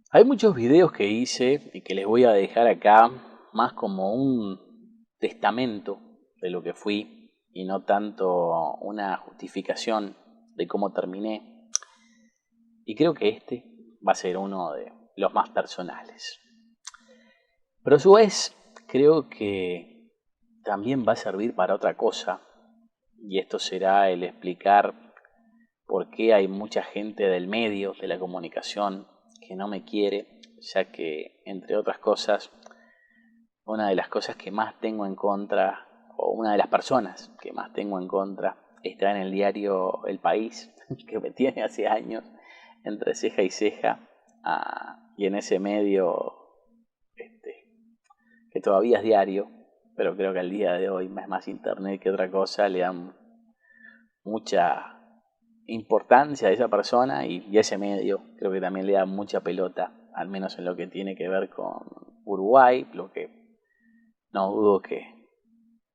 Hay muchos videos que hice y que les voy a dejar acá más como un testamento de lo que fui y no tanto una justificación de cómo terminé. Y creo que este va a ser uno de los más personales. Pero a su vez creo que también va a servir para otra cosa, y esto será el explicar por qué hay mucha gente del medio de la comunicación que no me quiere, ya que, entre otras cosas, una de las cosas que más tengo en contra, o una de las personas que más tengo en contra, está en el diario El País, que me tiene hace años entre ceja y ceja, y en ese medio, este, que todavía es diario, pero creo que al día de hoy es más internet que otra cosa, le dan mucha importancia a esa persona y a ese medio. Creo que también le da mucha pelota, al menos en lo que tiene que ver con Uruguay, lo que no dudo que,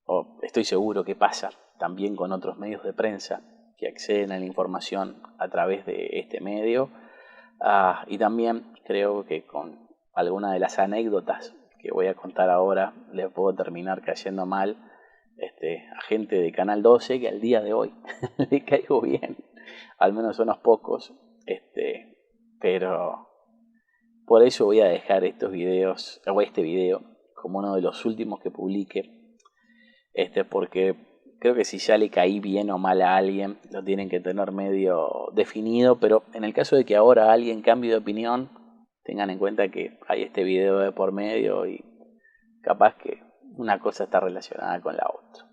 o estoy seguro que pasa también con otros medios de prensa que acceden a la información a través de este medio. Y también creo que con alguna de las anécdotas que voy a contar ahora le puedo terminar cayendo mal a gente de Canal 12 que al día de hoy le caigo bien, al menos unos pocos, pero por eso voy a dejar estos videos, o este video, como uno de los últimos que publique, porque creo que si ya le caí bien o mal a alguien, lo tienen que tener medio definido, pero en el caso de que ahora alguien cambie de opinión, tengan en cuenta que hay este video de por medio y capaz que una cosa está relacionada con la otra.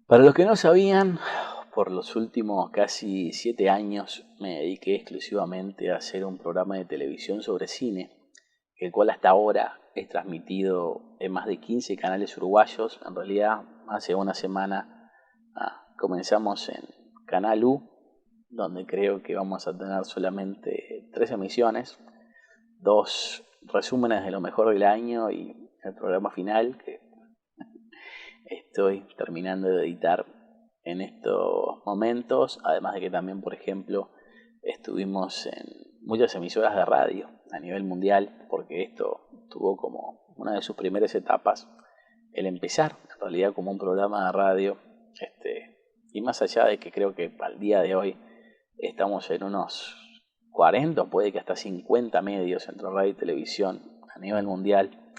Para los que no sabían, por los últimos casi 7 años me dediqué exclusivamente a hacer un programa de televisión sobre cine, el cual hasta ahora es transmitido en más de 15 canales uruguayos. En realidad, hace una semana comenzamos en Canal U, donde creo que vamos a tener solamente 3 emisiones, 2 resúmenes de lo mejor del año y el programa final que estoy terminando de editar en estos momentos, además de que también, por ejemplo, estuvimos en muchas emisoras de radio a nivel mundial, porque esto tuvo como una de sus primeras etapas el empezar, en realidad, como un programa de radio, y más allá de que creo que al día de hoy estamos en unos 40, puede que hasta 50 medios entre radio y televisión a nivel mundial,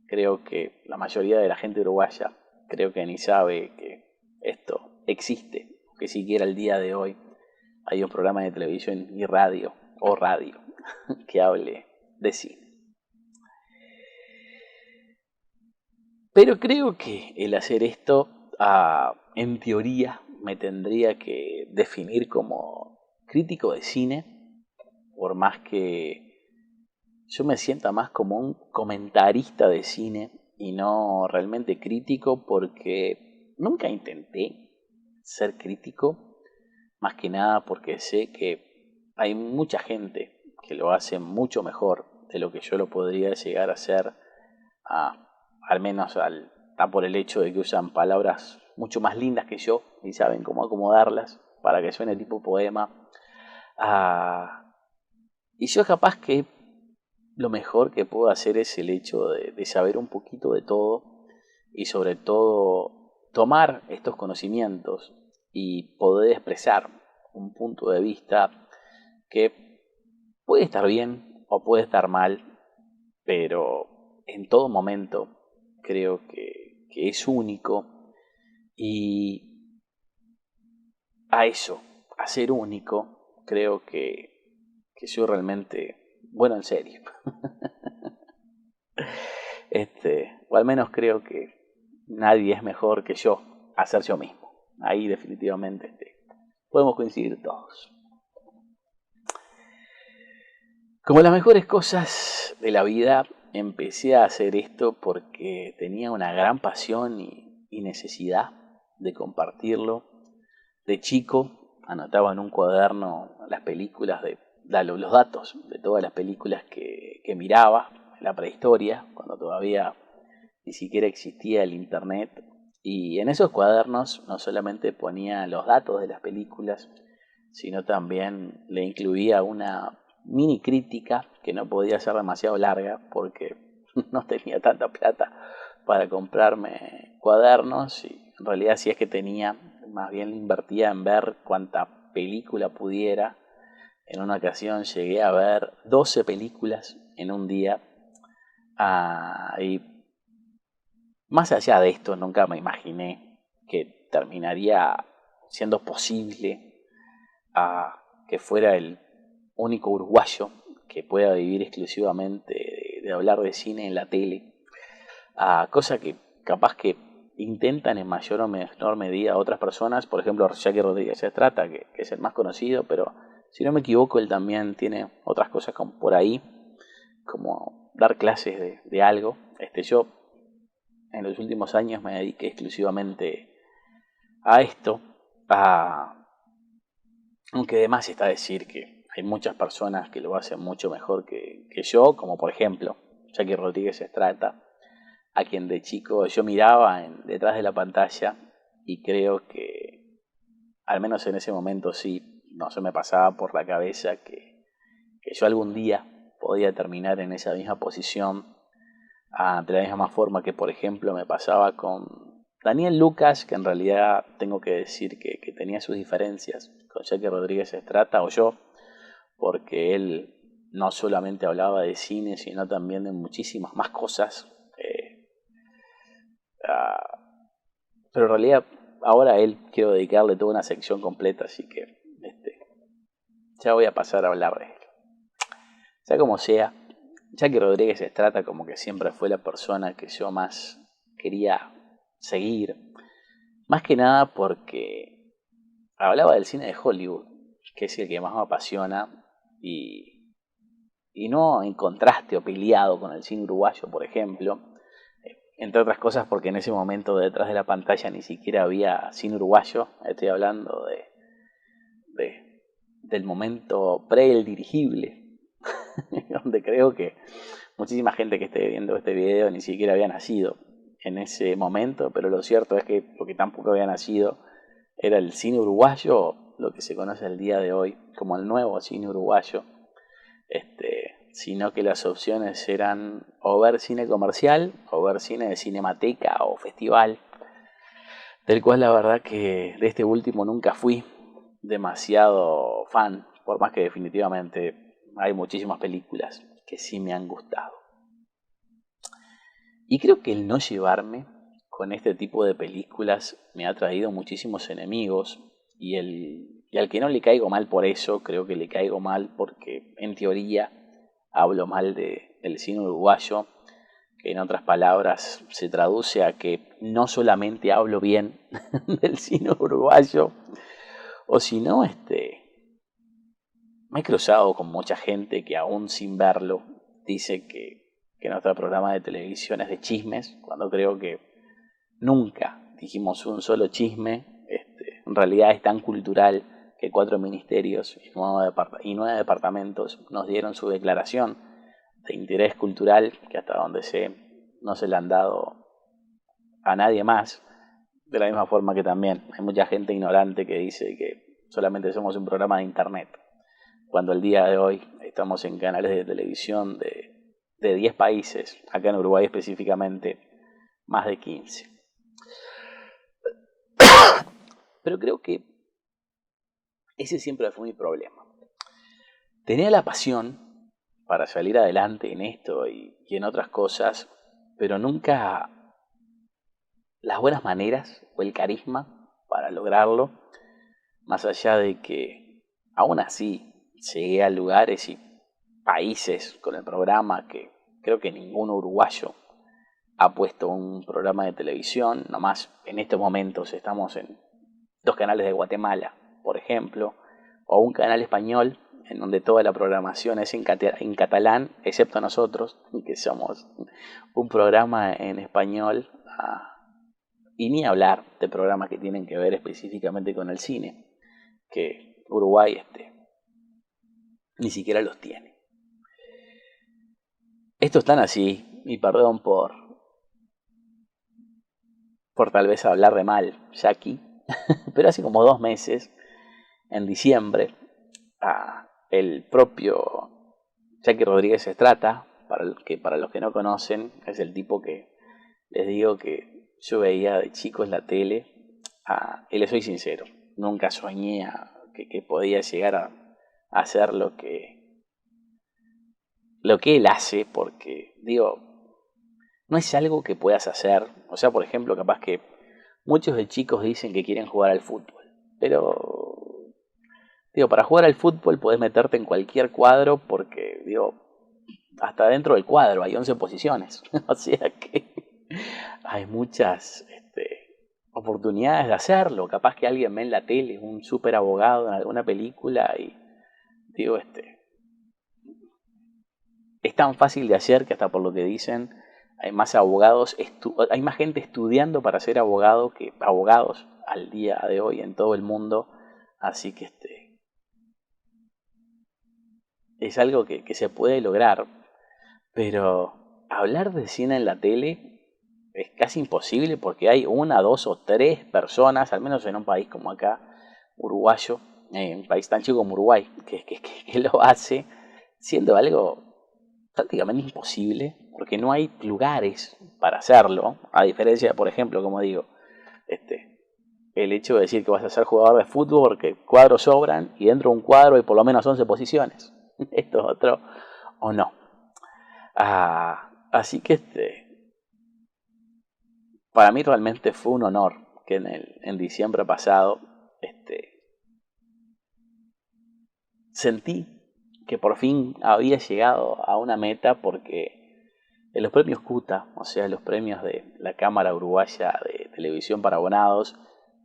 creo que la mayoría de la gente uruguaya creo que ni sabe que esto existe, que siquiera el día de hoy hay un programa de televisión y radio, o radio, que hable de cine. Pero creo que el hacer esto, en teoría, me tendría que definir como crítico de cine, por más que yo me sienta más como un comentarista de cine y no realmente crítico, porque nunca intenté ser crítico, más que nada porque sé que hay mucha gente que lo hace mucho mejor de lo que yo lo podría llegar a hacer, al menos por el hecho de que usan palabras mucho más lindas que yo y saben cómo acomodarlas para que suene tipo poema. Y yo capaz que lo mejor que puedo hacer es el hecho de saber un poquito de todo y sobre todo tomar estos conocimientos y poder expresar un punto de vista que puede estar bien o puede estar mal, pero en todo momento creo que es único, y a eso, a ser único, creo que soy realmente bueno en serio. O al menos creo que nadie es mejor que yo a ser yo mismo. Ahí definitivamente podemos coincidir todos. Como las mejores cosas de la vida, empecé a hacer esto porque tenía una gran pasión y necesidad de compartirlo. De chico anotaba en un cuaderno las películas los datos de todas las películas que miraba en la prehistoria, cuando todavía ni siquiera existía el internet. Y en esos cuadernos no solamente ponía los datos de las películas, sino también le incluía una mini crítica que no podía ser demasiado larga porque no tenía tanta plata para comprarme cuadernos, y en realidad si es que tenía, más bien invertía en ver cuánta película pudiera. En una ocasión llegué a ver 12 películas en un día, y más allá de esto nunca me imaginé que terminaría siendo posible que fuera el único uruguayo que pueda vivir exclusivamente de hablar de cine en la tele, cosa que capaz que intentan en mayor o menor medida otras personas. Por ejemplo, Jackie Rodríguez Estrata, que es el más conocido, pero si no me equivoco él también tiene otras cosas como por ahí, como dar clases de algo. Yo en los últimos años me dediqué exclusivamente a esto, aunque además está decir que hay muchas personas que lo hacen mucho mejor que yo, como por ejemplo Jackie Rodríguez Estrata, a quien de chico yo miraba detrás de la pantalla, y creo que, al menos en ese momento sí, no se me pasaba por la cabeza que yo algún día podía terminar en esa misma posición, de la misma forma que, por ejemplo, me pasaba con Daniel Lucas, que en realidad tengo que decir que tenía sus diferencias con Jackie Rodríguez Estrata o yo, porque él no solamente hablaba de cine, sino también de muchísimas más cosas. Pero en realidad ahora a él quiero dedicarle toda una sección completa, así que ya voy a pasar a hablar de él. Sea como sea, Jackie Rodríguez Estrata como que siempre fue la persona que yo más quería seguir, más que nada porque hablaba del cine de Hollywood, que es el que más me apasiona, y no en contraste o peleado con el cine uruguayo, por ejemplo, entre otras cosas porque en ese momento detrás de la pantalla ni siquiera había cine uruguayo. Estoy hablando del momento pre-El Dirigible, donde creo que muchísima gente que esté viendo este video ni siquiera había nacido en ese momento, pero lo cierto es que lo que tampoco había nacido era el cine uruguayo, lo que se conoce el día de hoy como el nuevo cine uruguayo, sino que las opciones eran o ver cine comercial o ver cine de cinemateca o festival, del cual la verdad que de este último nunca fui demasiado fan, por más que definitivamente hay muchísimas películas que sí me han gustado. Y creo que el no llevarme con este tipo de películas me ha traído muchísimos enemigos, y al que no le caigo mal por eso, creo que le caigo mal porque en teoría hablo mal del cine uruguayo, que en otras palabras se traduce a que no solamente hablo bien del cine uruguayo, o si no, me he cruzado con mucha gente que aún sin verlo dice que nuestro programa de televisión es de chismes, cuando creo que nunca dijimos un solo chisme. En realidad es tan cultural que 4 ministerios y 9 departamentos nos dieron su declaración de interés cultural, que hasta donde sé no se le han dado a nadie más, de la misma forma que también hay mucha gente ignorante que dice que solamente somos un programa de internet, cuando el día de hoy estamos en canales de televisión de 10 países, acá en Uruguay específicamente más de 15. Pero creo que ese siempre fue mi problema. Tenía la pasión para salir adelante en esto y en otras cosas, pero nunca las buenas maneras o el carisma para lograrlo, más allá de que aún así llegué a lugares y países con el programa que creo que ningún uruguayo ha puesto un programa de televisión. Nomás en estos momentos estamos en 2 canales de Guatemala, por ejemplo, o un canal español en donde toda la programación es en catalán, excepto nosotros, que somos un programa en español, y ni hablar de programas que tienen que ver específicamente con el cine, que Uruguay ni siquiera los tiene. Esto es tan así, y perdón por tal vez hablar de mal, Jackie, pero hace como 2 meses, en diciembre, el propio Jackie Rodríguez Estrata, para los que no conocen, es el tipo que les digo que yo veía de chico en la tele. Y les soy sincero, nunca soñé que podía llegar a hacer lo que él hace, porque digo, no es algo que puedas hacer. O sea, por ejemplo, capaz que muchos de chicos dicen que quieren jugar al fútbol, pero digo, para jugar al fútbol podés meterte en cualquier cuadro porque, digo, hasta dentro del cuadro hay 11 posiciones. O sea que hay muchas oportunidades de hacerlo. Capaz que alguien ve en la tele un súper abogado en alguna película y digo, es tan fácil de hacer que hasta por lo que dicen hay más abogados, hay más gente estudiando para ser abogado que abogados al día de hoy en todo el mundo. Así que es algo que se puede lograr, pero hablar de cine en la tele es casi imposible porque hay una, dos o tres personas, al menos en un país como acá, uruguayo, un país tan chico como Uruguay, que lo hace, siendo algo prácticamente imposible, porque no hay lugares para hacerlo, a diferencia, por ejemplo, como digo, el hecho de decir que vas a ser jugador de fútbol porque cuadros sobran y dentro de un cuadro hay por lo menos 11 posiciones. Esto es otro, o no. Así que para mí realmente fue un honor que en diciembre pasado sentí que por fin había llegado a una meta, porque en los premios CUTA, o sea, los premios de la Cámara Uruguaya de Televisión para Abonados,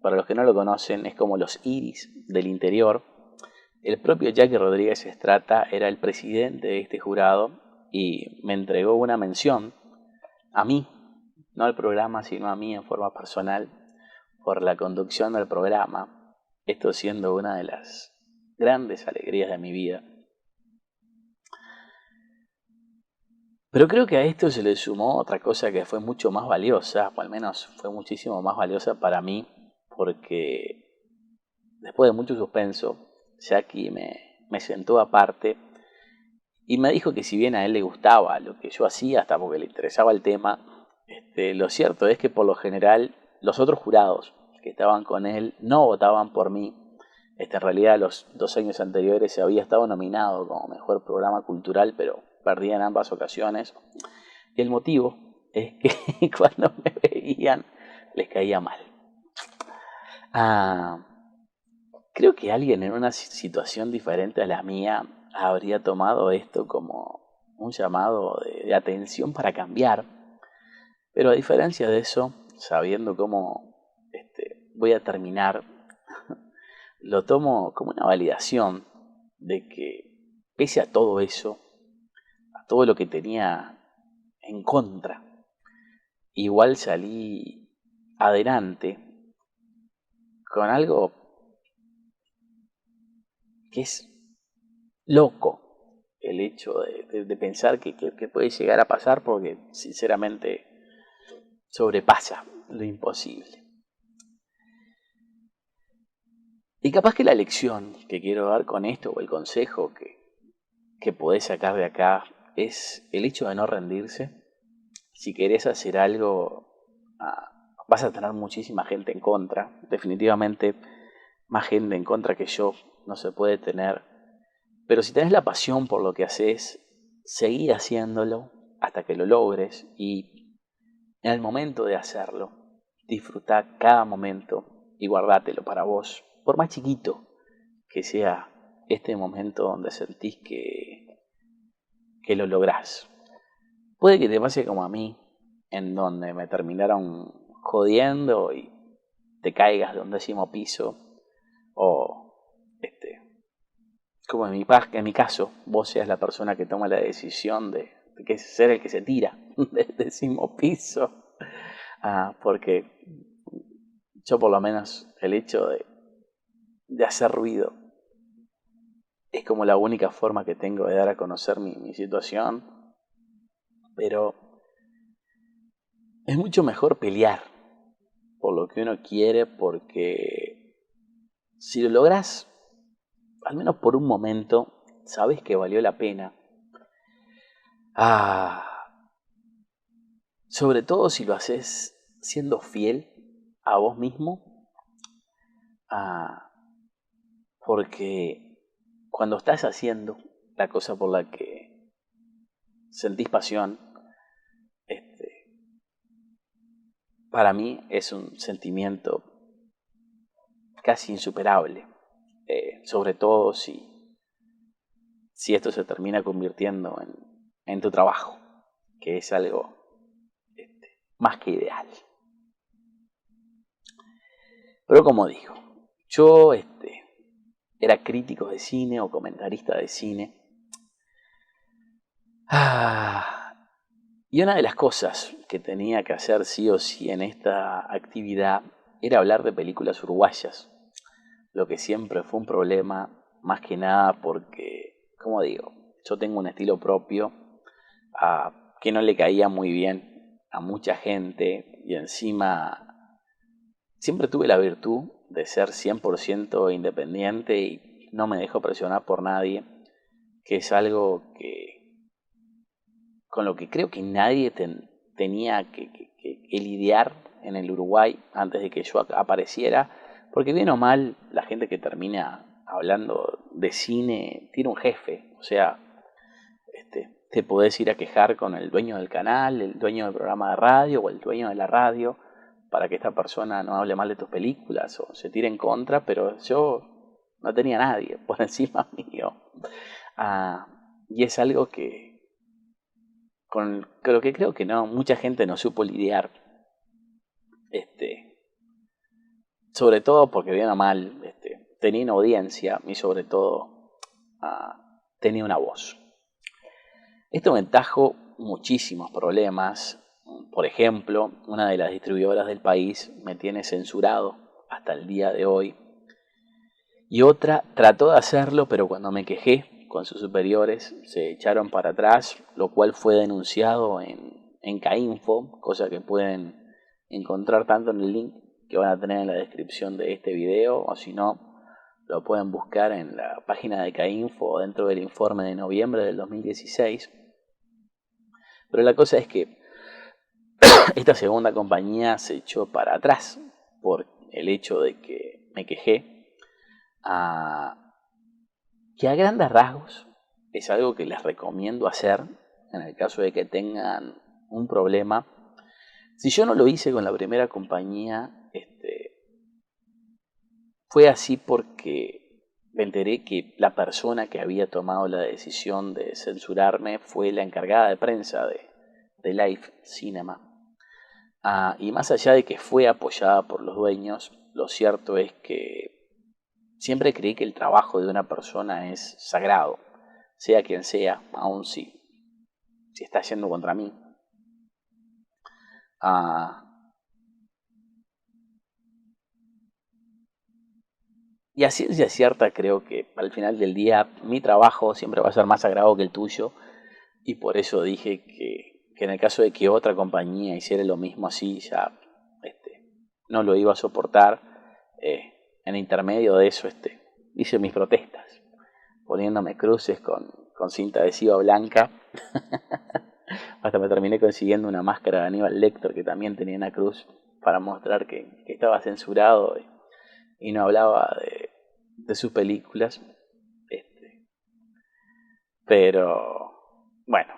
para los que no lo conocen, es como los Iris del interior. El propio Jackie Rodríguez Estrata era el presidente de este jurado y me entregó una mención a mí, no al programa, sino a mí en forma personal, por la conducción del programa, esto siendo una de las grandes alegrías de mi vida. Pero creo que a esto se le sumó otra cosa que fue mucho más valiosa, o al menos fue muchísimo más valiosa para mí, porque después de mucho suspenso, Jackie me sentó aparte y me dijo que si bien a él le gustaba lo que yo hacía, hasta porque le interesaba el tema, lo cierto es que por lo general los otros jurados que estaban con él no votaban por mí. En realidad los 2 años anteriores se había estado nominado como mejor programa cultural, pero perdí en ambas ocasiones. Y el motivo es que cuando me veían les caía mal. Ah, Creo que alguien en una situación diferente a la mía habría tomado esto como un llamado de atención para cambiar, pero a diferencia de eso, sabiendo cómo voy a terminar, lo tomo como una validación de que pese a todo eso, a todo lo que tenía en contra, igual salí adelante con algo que es loco, el hecho de pensar que puede llegar a pasar, porque sinceramente sobrepasa lo imposible. Y capaz que la lección que quiero dar con esto, o el consejo que podés sacar de acá, es el hecho de no rendirse. Si querés hacer algo, vas a tener muchísima gente en contra. Definitivamente más gente en contra que yo no se puede tener. Pero si tenés la pasión por lo que haces, seguí haciéndolo hasta que lo logres, y en el momento de hacerlo, disfrutá cada momento y guardátelo para vos, por más chiquito que sea este momento donde sentís que lo lográs. Puede que te pase como a mí, en donde me terminaron jodiendo y te caigas de un 10.º piso, o como en mi caso, vos seas la persona que toma la decisión de que ser el que se tira del 10.º piso. Porque yo por lo menos el hecho de hacer ruido es como la única forma que tengo de dar a conocer mi situación. Pero es mucho mejor pelear por lo que uno quiere, porque si lo lográs, al menos por un momento, sabes que valió la pena. Ah, sobre todo si lo haces siendo fiel a vos mismo, ah, porque cuando estás haciendo la cosa por la que sentís pasión, este, para mí es un sentimiento casi insuperable, sobre todo si esto se termina convirtiendo en tu trabajo, que es algo más que ideal. Pero como digo, yo era crítico de cine o comentarista de cine. Y una de las cosas que tenía que hacer sí o sí en esta actividad era hablar de películas uruguayas, lo que siempre fue un problema, más que nada porque, como digo, yo tengo un estilo propio que no le caía muy bien a mucha gente y encima siempre tuve la virtud de ser 100% independiente y no me dejo presionar por nadie, que es algo con lo que creo que nadie tenía que lidiar en el Uruguay antes de que yo apareciera, porque bien o mal la gente que termina hablando de cine tiene un jefe, o sea, te podés ir a quejar con el dueño del canal, el dueño del programa de radio o el dueño de la radio para que esta persona no hable mal de tus películas o se tire en contra, pero yo no tenía nadie por encima mío. Y es algo con lo que creo que no mucha gente no supo lidiar, sobre todo porque bien o mal tenía una audiencia y sobre todo tenía una voz. Esto me trajo muchísimos problemas. Por ejemplo, una de las distribuidoras del país me tiene censurado hasta el día de hoy. Y otra trató de hacerlo, pero cuando me quejé con sus superiores se echaron para atrás, lo cual fue denunciado en Cainfo, cosa que pueden encontrar tanto en el link que van a tener en la descripción de este video, o si no, lo pueden buscar en la página de Cainfo dentro del informe de noviembre del 2016. Pero la cosa es que esta segunda compañía se echó para atrás por el hecho de que me quejé, que a grandes rasgos es algo que les recomiendo hacer en el caso de que tengan un problema. Si yo no lo hice con la primera compañía, fue así porque me enteré que la persona que había tomado la decisión de censurarme fue la encargada de prensa de Life Cinema. Y más allá de que fue apoyada por los dueños, lo cierto es que siempre creí que el trabajo de una persona es sagrado, sea quien sea, aun si está yendo contra mí. Y a ciencia cierta creo que al final del día mi trabajo siempre va a ser más sagrado que el tuyo, y por eso dije que en el caso de que otra compañía hiciera lo mismo así, ya no lo iba a soportar. En intermedio de eso hice mis protestas, poniéndome cruces con cinta adhesiva blanca. Hasta me terminé consiguiendo una máscara de Aníbal Lecter que también tenía una cruz para mostrar que estaba censurado y no hablaba de sus películas. Pero bueno,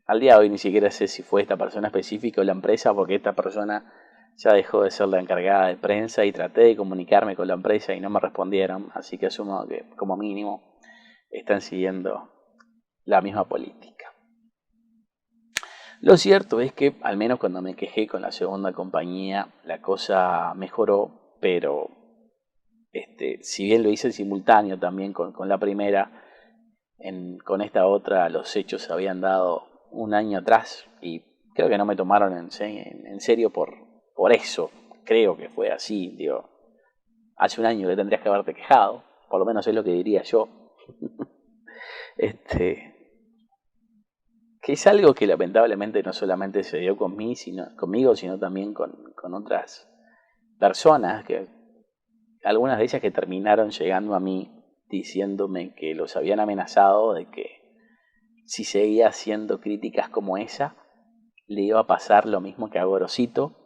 al día de hoy ni siquiera sé si fue esta persona específica o la empresa, porque esta persona ya dejó de ser la encargada de prensa y traté de comunicarme con la empresa y no me respondieron, así que asumo que como mínimo están siguiendo la misma política. Lo cierto es que al menos cuando me quejé con la segunda compañía la cosa mejoró, pero si bien lo hice en simultáneo también con la primera, con esta otra los hechos se habían dado un año atrás y creo que no me tomaron en serio por eso. Creo que fue así, digo, hace un año que tendrías que haberte quejado, por lo menos es lo que diría yo. Que es algo que lamentablemente no solamente se dio conmigo, sino también con otras personas, que algunas de ellas que terminaron llegando a mí diciéndome que los habían amenazado de que si seguía haciendo críticas como esa, le iba a pasar lo mismo que a Gorosito,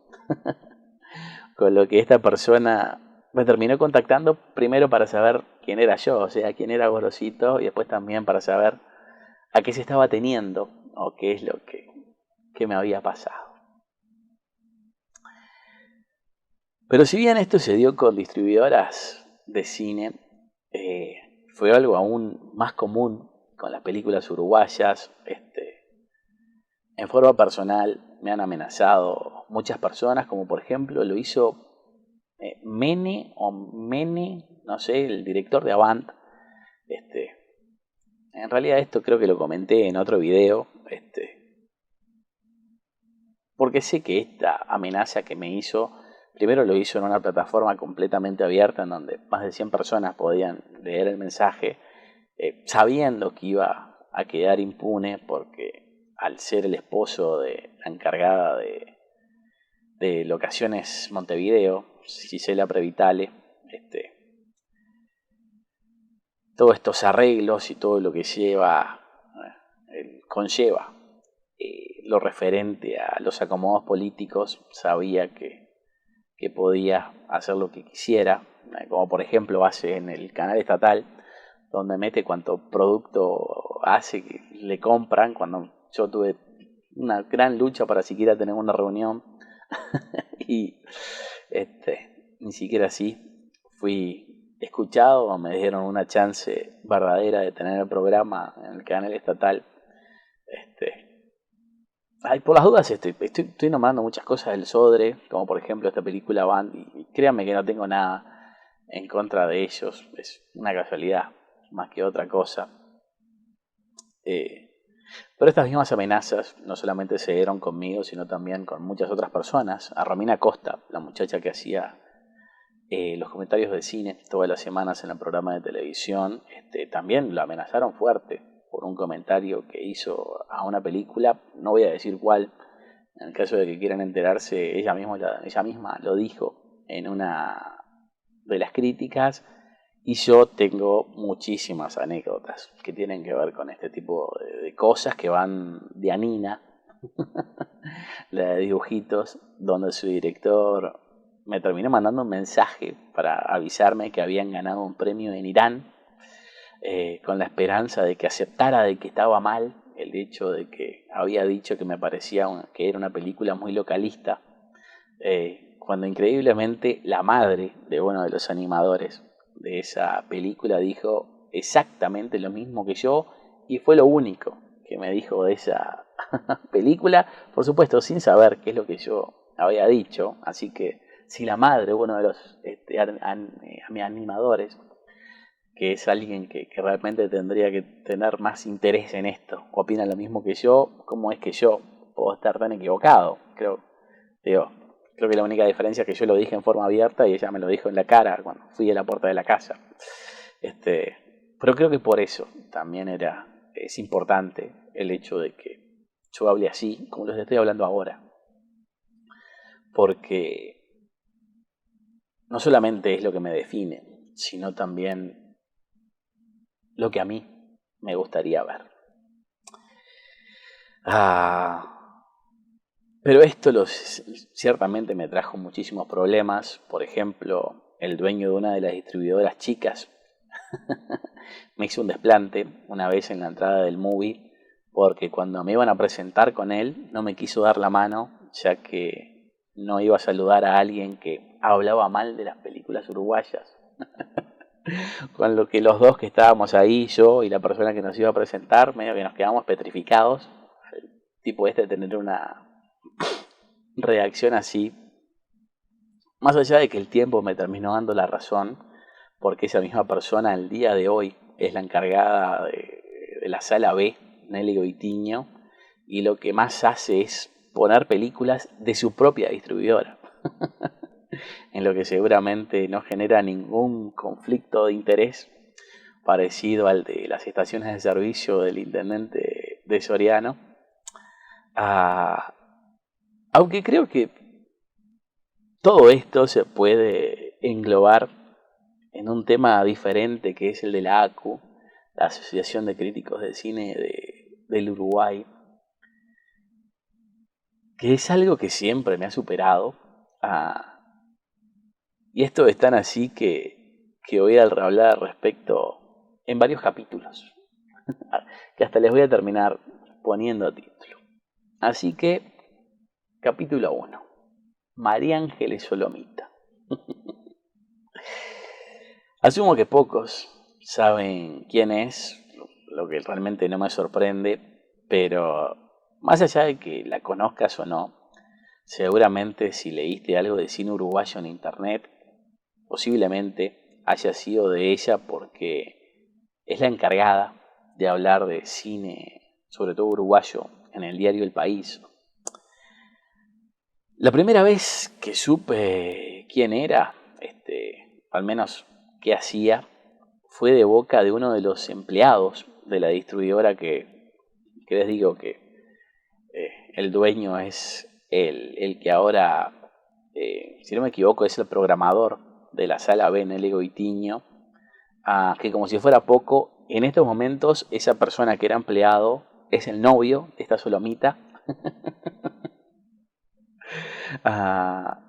con lo que esta persona me terminó contactando primero para saber quién era yo, o sea, quién era Gorosito, y después también para saber a qué se estaba teniendo o qué es lo que me había pasado. Pero si bien esto se dio con distribuidoras de cine, fue algo aún más común con las películas uruguayas. En forma personal me han amenazado muchas personas, como por ejemplo lo hizo Mene, no sé, el director de Avant. En realidad esto creo que lo comenté en otro video, porque sé que esta amenaza que me hizo, primero lo hizo en una plataforma completamente abierta en donde más de 100 personas podían leer el mensaje, sabiendo que iba a quedar impune porque al ser el esposo de la encargada de Locaciones Montevideo, Gisela Previtale, todos estos arreglos y todo lo que conlleva lo referente a los acomodos políticos, sabía que podía hacer lo que quisiera, como por ejemplo hace en el canal estatal, donde mete cuanto producto hace que le compran, cuando yo tuve una gran lucha para siquiera tener una reunión y ni siquiera así fui escuchado, me dieron una chance verdadera de tener el programa en el canal estatal. Por las dudas estoy nombrando muchas cosas del Sodre, como por ejemplo esta película Band, y créanme que no tengo nada en contra de ellos, es una casualidad más que otra cosa. Pero estas mismas amenazas no solamente se dieron conmigo, sino también con muchas otras personas. A Romina Costa, la muchacha que hacía los comentarios de cine todas las semanas en el programa de televisión, también la amenazaron fuerte por un comentario que hizo a una película, no voy a decir cuál, en el caso de que quieran enterarse, ella misma lo dijo en una de las críticas, y yo tengo muchísimas anécdotas que tienen que ver con este tipo de cosas que van de Anina, la de dibujitos, donde su director me terminó mandando un mensaje para avisarme que habían ganado un premio en Irán, con la esperanza de que aceptara de que estaba mal el hecho de que había dicho que me parecía que era una película muy localista, cuando increíblemente la madre de uno de los animadores de esa película dijo exactamente lo mismo que yo, y fue lo único que me dijo de esa película, por supuesto sin saber qué es lo que yo había dicho. Así que si la madre de uno de los animadores, que es alguien que realmente tendría que tener más interés en esto, opina lo mismo que yo, ¿cómo es que yo puedo estar tan equivocado? Creo que la única diferencia es que yo lo dije en forma abierta y ella me lo dijo en la cara cuando fui a la puerta de la casa. Pero creo que por eso también es importante el hecho de que yo hable así, como les estoy hablando ahora. Porque no solamente es lo que me define, sino también lo que a mí me gustaría ver. Pero esto ciertamente me trajo muchísimos problemas. Por ejemplo, el dueño de una de las distribuidoras chicas me hizo un desplante una vez en la entrada del movie, porque cuando me iban a presentar con él no me quiso dar la mano, ya que no iba a saludar a alguien que hablaba mal de las películas uruguayas. Con lo que los dos que estábamos ahí, yo y la persona que nos iba a presentar, medio que nos quedamos petrificados. El tipo de tener una reacción así, más allá de que el tiempo me terminó dando la razón, porque esa misma persona al día de hoy es la encargada de la sala B, Nelly Goitiño, y lo que más hace es poner películas de su propia distribuidora. En lo que seguramente no genera ningún conflicto de interés parecido al de las estaciones de servicio del intendente de Soriano. Aunque creo que todo esto se puede englobar en un tema diferente, que es el de la ACU, la Asociación de Críticos de Cine de del Uruguay, que es algo que siempre me ha superado. Y esto es tan así que voy a hablar al respecto en varios capítulos, que hasta les voy a terminar poniendo título. Así que, capítulo 1. María Ángeles Solomita. Asumo que pocos saben quién es, lo que realmente no me sorprende, pero más allá de que la conozcas o no, seguramente si leíste algo de cine uruguayo en internet, posiblemente haya sido de ella porque es la encargada de hablar de cine, sobre todo uruguayo, en el diario El País. La primera vez que supe quién era, al menos qué hacía, fue de boca de uno de los empleados de la distribuidora que les digo que el dueño es el que ahora, si no me equivoco, es el programador de la sala B en el Goitiño, que como si fuera poco, en estos momentos esa persona que era empleado es el novio de esta Solomita.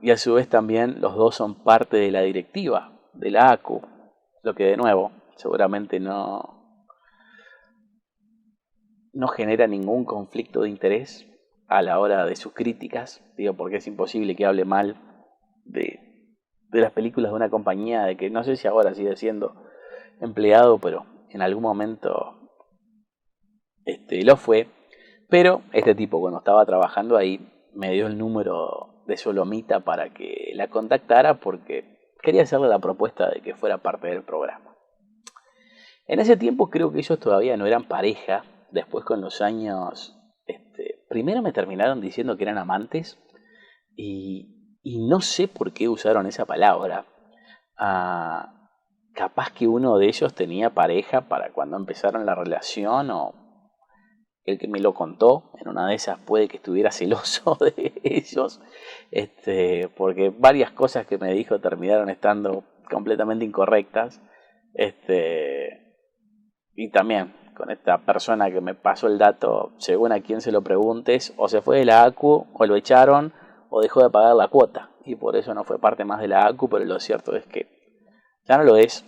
Y a su vez también los dos son parte de la directiva de la ACU, lo que de nuevo seguramente no genera ningún conflicto de interés a la hora de sus críticas, digo, porque es imposible que hable mal de las películas de una compañía de que no sé si ahora sigue siendo empleado, pero en algún momento lo fue. Pero este tipo, cuando estaba trabajando ahí, me dio el número de Solomita para que la contactara porque quería hacerle la propuesta de que fuera parte del programa. En ese tiempo creo que ellos todavía no eran pareja. Después con los años, primero me terminaron diciendo que eran amantes y no sé por qué usaron esa palabra. Capaz que uno de ellos tenía pareja para cuando empezaron la relación, o el que me lo contó, en una de esas puede que estuviera celoso de ellos, porque varias cosas que me dijo terminaron estando completamente incorrectas. Y también con esta persona que me pasó el dato, según a quién se lo preguntes, o se fue de la ACU, o lo echaron, o dejó de pagar la cuota, y por eso no fue parte más de la ACU, pero lo cierto es que ya no lo es.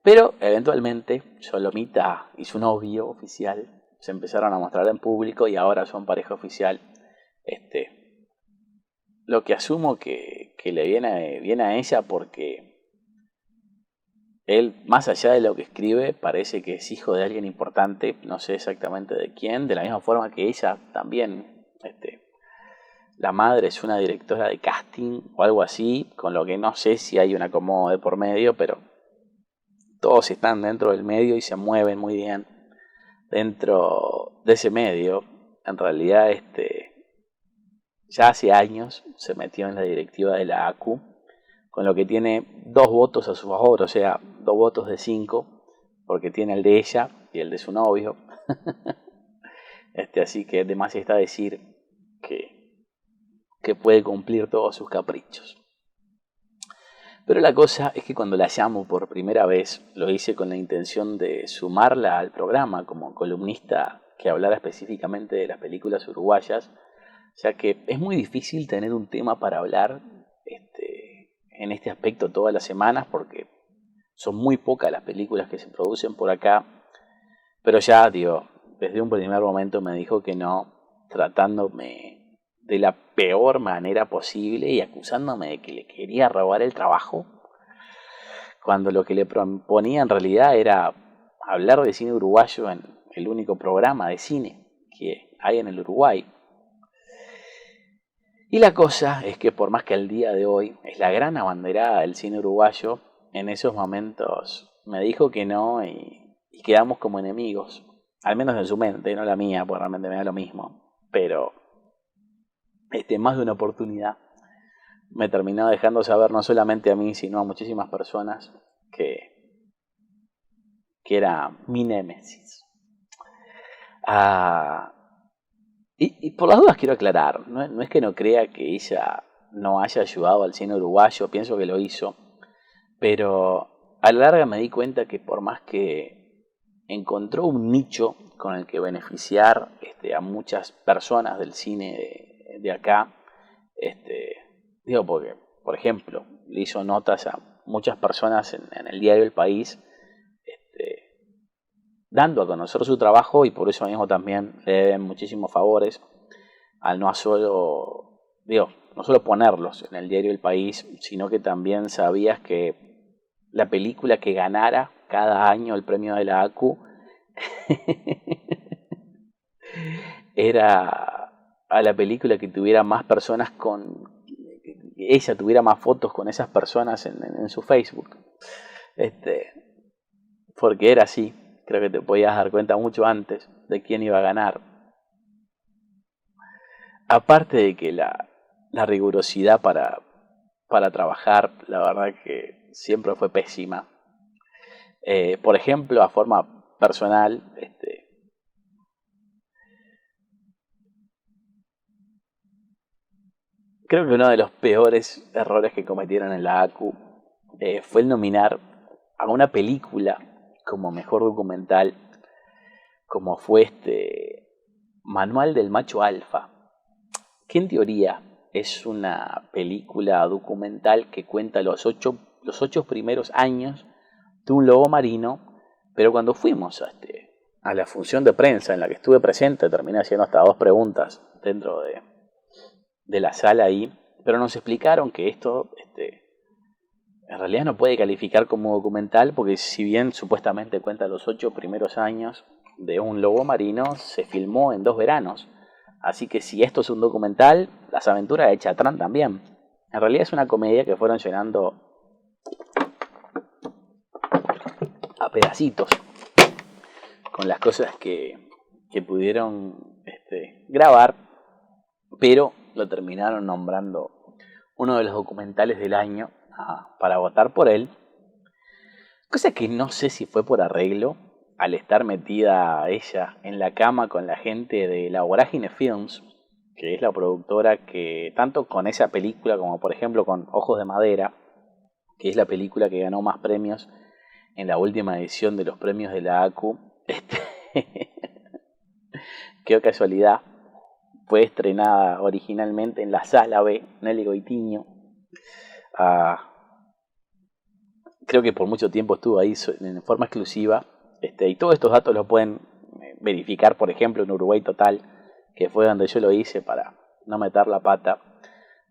Pero eventualmente Solomita y su novio oficial se empezaron a mostrar en público y ahora son pareja oficial. Lo que asumo que le viene a ella porque él, más allá de lo que escribe, parece que es hijo de alguien importante, no sé exactamente de quién, de la misma forma que ella también. La madre es una directora de casting o algo así, con lo que no sé si hay un acomodo de por medio, pero todos están dentro del medio y se mueven muy bien dentro de ese medio. En realidad, ya hace años se metió en la directiva de la ACU, con lo que tiene 2 votos a su favor, o sea, 2 votos de 5, porque tiene el de ella y el de su novio. Así que además está decir que puede cumplir todos sus caprichos. Pero la cosa es que cuando la llamo por primera vez, lo hice con la intención de sumarla al programa como columnista que hablara específicamente de las películas uruguayas, ya que es muy difícil tener un tema para hablar en este aspecto todas las semanas, porque son muy pocas las películas que se producen por acá. Pero ya, desde un primer momento me dijo que no, tratándome de la peor manera posible y acusándome de que le quería robar el trabajo, cuando lo que le proponía en realidad era hablar de cine uruguayo en el único programa de cine que hay en el Uruguay. Y la cosa es que por más que al día de hoy es la gran abanderada del cine uruguayo, en esos momentos me dijo que no y quedamos como enemigos. Al menos en su mente, no la mía, porque realmente me da lo mismo. Pero más de una oportunidad me terminó dejando saber no solamente a mí, sino a muchísimas personas que era mi némesis. Y por las dudas quiero aclarar, no es que no crea que ella no haya ayudado al cine uruguayo, pienso que lo hizo, pero a la larga me di cuenta que por más que encontró un nicho con el que beneficiar a muchas personas del cine de acá. Digo, porque, por ejemplo, le hizo notas a muchas personas en el diario El País, dando a conocer su trabajo, y por eso mismo también le deben muchísimos favores al no solo, no solo ponerlos en el diario El País, sino que también sabías que la película que ganara cada año el premio de la ACU era a la película que tuviera más personas ella tuviera más fotos con esas personas en su Facebook. Porque era así. Creo que te podías dar cuenta mucho antes de quién iba a ganar. Aparte de que la rigurosidad para trabajar, la verdad que siempre fue pésima. Por ejemplo, a forma personal, creo que uno de los peores errores que cometieron en la ACU fue el nominar a una película como mejor documental, como fue Manual del Macho Alfa, que en teoría es una película documental que cuenta los ocho primeros años de un lobo marino, pero cuando fuimos a la función de prensa en la que estuve presente, terminé haciendo hasta 2 preguntas dentro de la sala ahí, pero nos explicaron que esto en realidad no puede calificar como documental, porque si bien supuestamente cuenta los 8 primeros años de un lobo marino, se filmó en 2 veranos. Así que si esto es un documental, las aventuras de Chatrán también. En realidad es una comedia que fueron llenando a pedacitos con las cosas que pudieron grabar, pero lo terminaron nombrando uno de los documentales del año para votar por él. Cosa que no sé si fue por arreglo, al estar metida ella en la cama con la gente de la Vorágine Films, que es la productora que, tanto con esa película como por ejemplo con Ojos de Madera, que es la película que ganó más premios en la última edición de los premios de la ACU, qué casualidad, fue estrenada originalmente en la Sala B, Nelly Goitiño. Creo que por mucho tiempo estuvo ahí en forma exclusiva, y todos estos datos los pueden verificar, por ejemplo, en Uruguay Total, que fue donde yo lo hice para no meter la pata,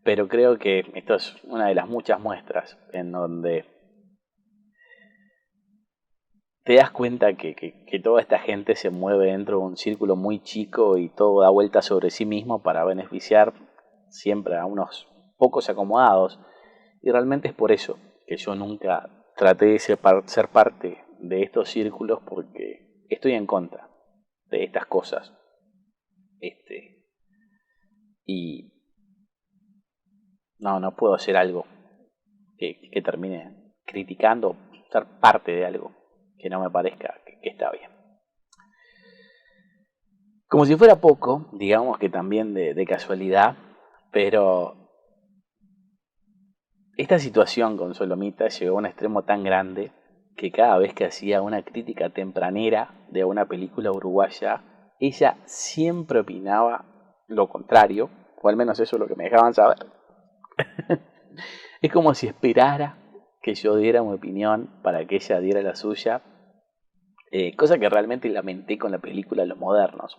pero creo que esto es una de las muchas muestras en donde te das cuenta que toda esta gente se mueve dentro de un círculo muy chico y todo da vuelta sobre sí mismo para beneficiar siempre a unos pocos acomodados, y realmente es por eso que yo nunca traté de ser parte de estos círculos, porque estoy en contra de estas cosas. Y no puedo hacer algo que termine criticando, ser parte de algo que no me parezca que está bien. Como si fuera poco, digamos que también de casualidad, pero esta situación con Solomita llegó a un extremo tan grande que cada vez que hacía una crítica tempranera de una película uruguaya, ella siempre opinaba lo contrario, o al menos eso es lo que me dejaban saber. Es como si esperara que yo diera mi opinión para que ella diera la suya, cosa que realmente lamenté con la película Los Modernos,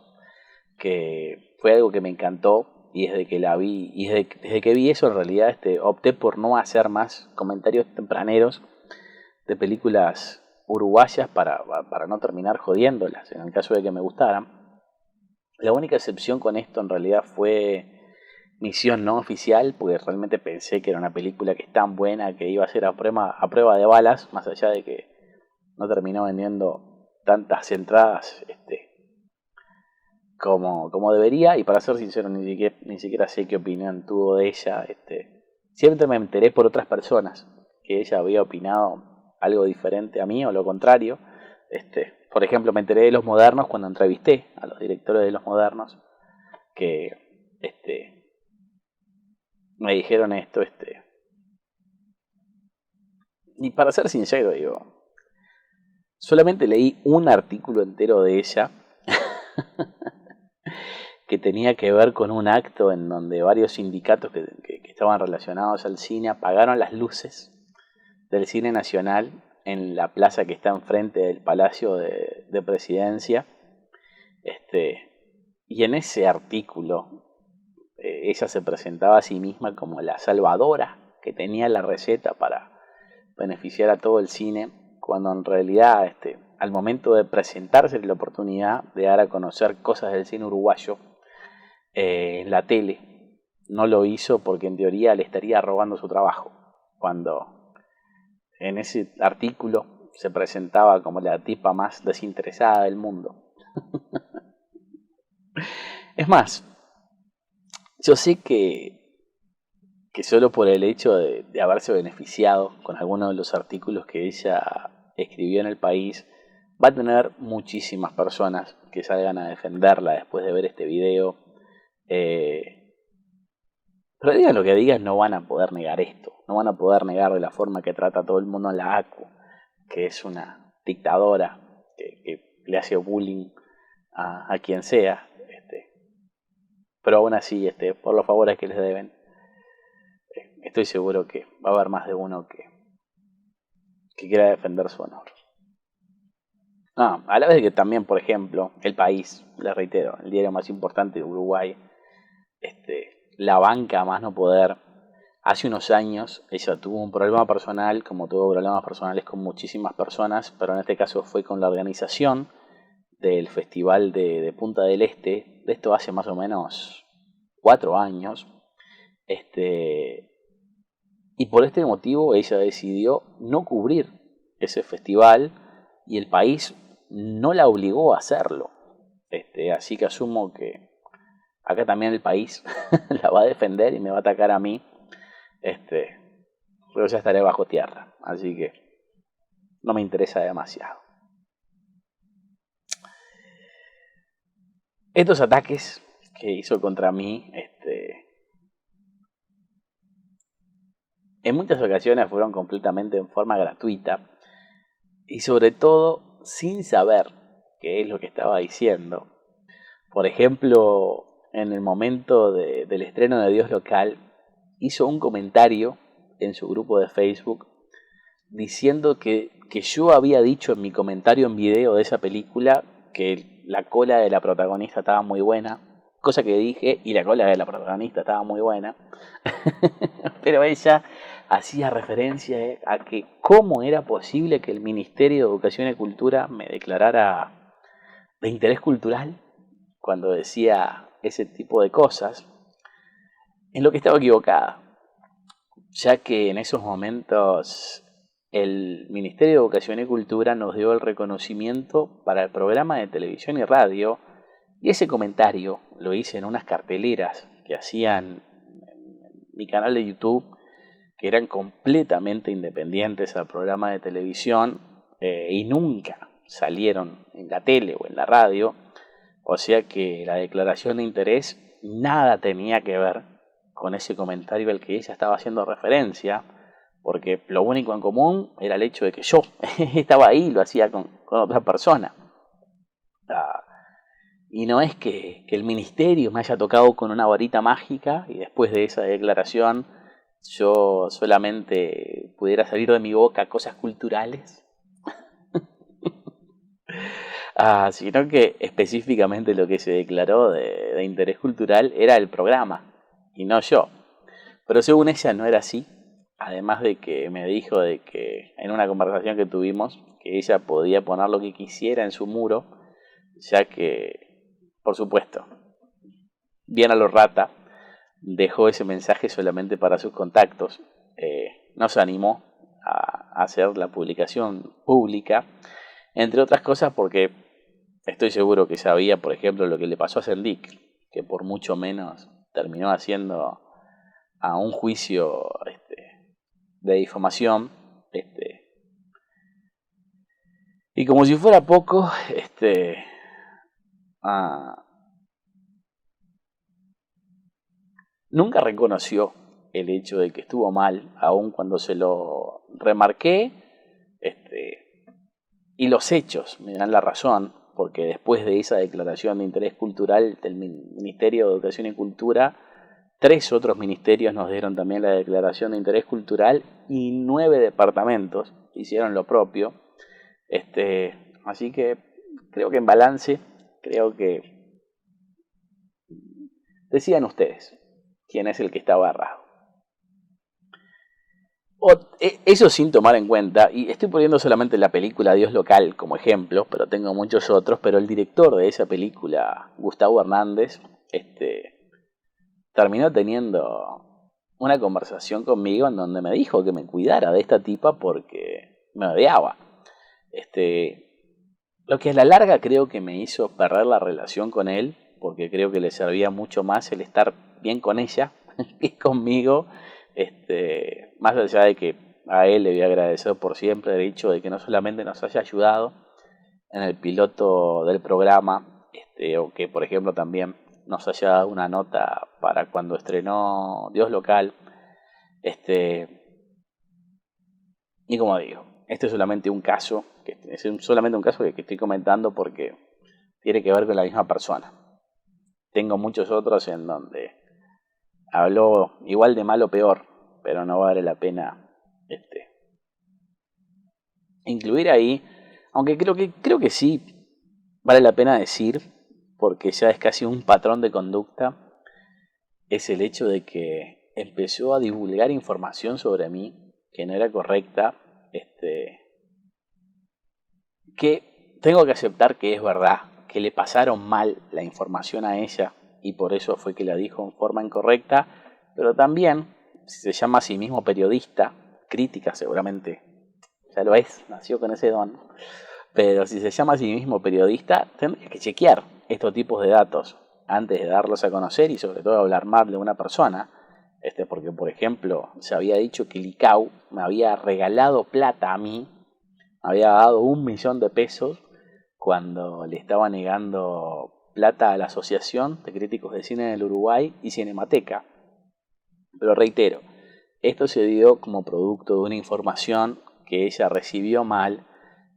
que fue algo que me encantó, y desde que la vi, y desde que vi eso en realidad opté por no hacer más comentarios tempraneros de películas uruguayas para no terminar jodiéndolas en el caso de que me gustaran. La única excepción con esto en realidad fue Misión No Oficial, porque realmente pensé que era una película que es tan buena que iba a ser a prueba de balas, más allá de que no terminó vendiendo tantas entradas como debería. Y para ser sincero, ni siquiera sé qué opinión tuvo de ella. Siempre me enteré por otras personas que ella había opinado algo diferente a mí o lo contrario. Por ejemplo, me enteré de Los Modernos cuando entrevisté a los directores de Los Modernos, que me dijeron esto. Y para ser sincero, digo, solamente leí un artículo entero de ella que tenía que ver con un acto en donde varios sindicatos que estaban relacionados al cine apagaron las luces del Cine Nacional en la plaza que está enfrente del Palacio de Presidencia. Y en ese artículo ella se presentaba a sí misma como la salvadora que tenía la receta para beneficiar a todo el cine, cuando en realidad al momento de presentarse la oportunidad de dar a conocer cosas del cine uruguayo en la tele, no lo hizo porque en teoría le estaría robando su trabajo, cuando en ese artículo se presentaba como la tipa más desinteresada del mundo. Es más, yo sé que solo por el hecho de haberse beneficiado con alguno de los artículos que ella escribió en El País, va a tener muchísimas personas que salgan a defenderla después de ver este video. Pero digan lo que digan, no van a poder negar esto. No van a poder negar de la forma que trata a todo el mundo en la ACU, que es una dictadora que le hace bullying a quien sea. Pero aún así, por los favores que les deben, estoy seguro que va a haber más de uno que quiera defender su honor. A la vez que también, por ejemplo, El País, les reitero, el diario más importante de Uruguay, la banca a más no poder. Hace unos años ella tuvo un problema personal, como tuvo problemas personales con muchísimas personas, pero en este caso fue con la organización del Festival de Punta del Este. De esto hace más o menos 4 años. Y por este motivo ella decidió no cubrir ese festival y El País no la obligó a hacerlo. Así que asumo que acá también El País la va a defender y me va a atacar a mí. Pero ya estaré bajo tierra, así que no me interesa demasiado. Estos ataques que hizo contra mí, en muchas ocasiones fueron completamente en forma gratuita y sobre todo sin saber qué es lo que estaba diciendo. Por ejemplo, en el momento del estreno de Dios Local, hizo un comentario en su grupo de Facebook diciendo que yo había dicho en mi comentario en video de esa película que la cola de la protagonista estaba muy buena, cosa que dije, y la cola de la protagonista estaba muy buena, pero ella hacía referencia a que cómo era posible que el Ministerio de Educación y Cultura me declarara de interés cultural cuando decía ese tipo de cosas, en lo que estaba equivocada, ya que en esos momentos el Ministerio de Educación y Cultura nos dio el reconocimiento para el programa de televisión y radio, y ese comentario lo hice en unas carteleras que hacían en mi canal de YouTube, que eran completamente independientes al programa de televisión y nunca salieron en la tele o en la radio, o sea que la declaración de interés nada tenía que ver con ese comentario al que ella estaba haciendo referencia, porque lo único en común era el hecho de que yo estaba ahí y lo hacía con otra persona. Y no es que el ministerio me haya tocado con una varita mágica y después de esa declaración yo solamente pudiera salir de mi boca cosas culturales, sino que específicamente lo que se declaró de interés cultural era el programa y no yo. Pero según ella no era así, además de que me dijo de que en una conversación que tuvimos que ella podía poner lo que quisiera en su muro, ya que, por supuesto, bien a lo rata, dejó ese mensaje solamente para sus contactos. No se animó a hacer la publicación pública, entre otras cosas porque estoy seguro que sabía, por ejemplo, lo que le pasó a Sendik, que por mucho menos terminó haciendo a un juicio de difamación. Y como si fuera poco, ah, nunca reconoció el hecho de que estuvo mal, aun cuando se lo remarqué, Y los hechos me dan la razón, porque después de esa declaración de interés cultural del Ministerio de Educación y Cultura, 3 otros ministerios nos dieron también la declaración de interés cultural y 9 departamentos hicieron lo propio. Así que creo que en balance, creo que decían ustedes quién es el que está barrado. Eso sin tomar en cuenta, y estoy poniendo solamente la película Dios Local como ejemplo, pero tengo muchos otros, pero el director de esa película, Gustavo Hernández, terminó teniendo una conversación conmigo en donde me dijo que me cuidara de esta tipa porque me odiaba. Lo que a la larga creo que me hizo perder la relación con él, porque creo que le servía mucho más el estar bien con ella que conmigo. Más allá de que a él le voy a agradecer por siempre el hecho de que no solamente nos haya ayudado en el piloto del programa, o que por ejemplo también nos haya dado una nota para cuando estrenó Dios Local, y como digo, este es solamente un caso, que estoy comentando porque tiene que ver con la misma persona. Tengo muchos otros en donde habló igual de mal o peor, pero no vale la pena incluir ahí, aunque creo que sí vale la pena decir, porque ya es casi un patrón de conducta, es el hecho de que empezó a divulgar información sobre mí que no era correcta, que tengo que aceptar que es verdad, que le pasaron mal la información a ella y por eso fue que la dijo en forma incorrecta, pero también, si se llama a sí mismo periodista, crítica seguramente, ya lo es, nació con ese don, pero si se llama a sí mismo periodista, tendría que chequear estos tipos de datos antes de darlos a conocer y sobre todo hablar mal de una persona, porque por ejemplo se había dicho que Licau me había regalado plata a mí, me había dado 1.000.000 de pesos cuando le estaba negando plata a la Asociación de Críticos de Cine del Uruguay y Cinemateca. Pero reitero, esto se dio como producto de una información que ella recibió mal,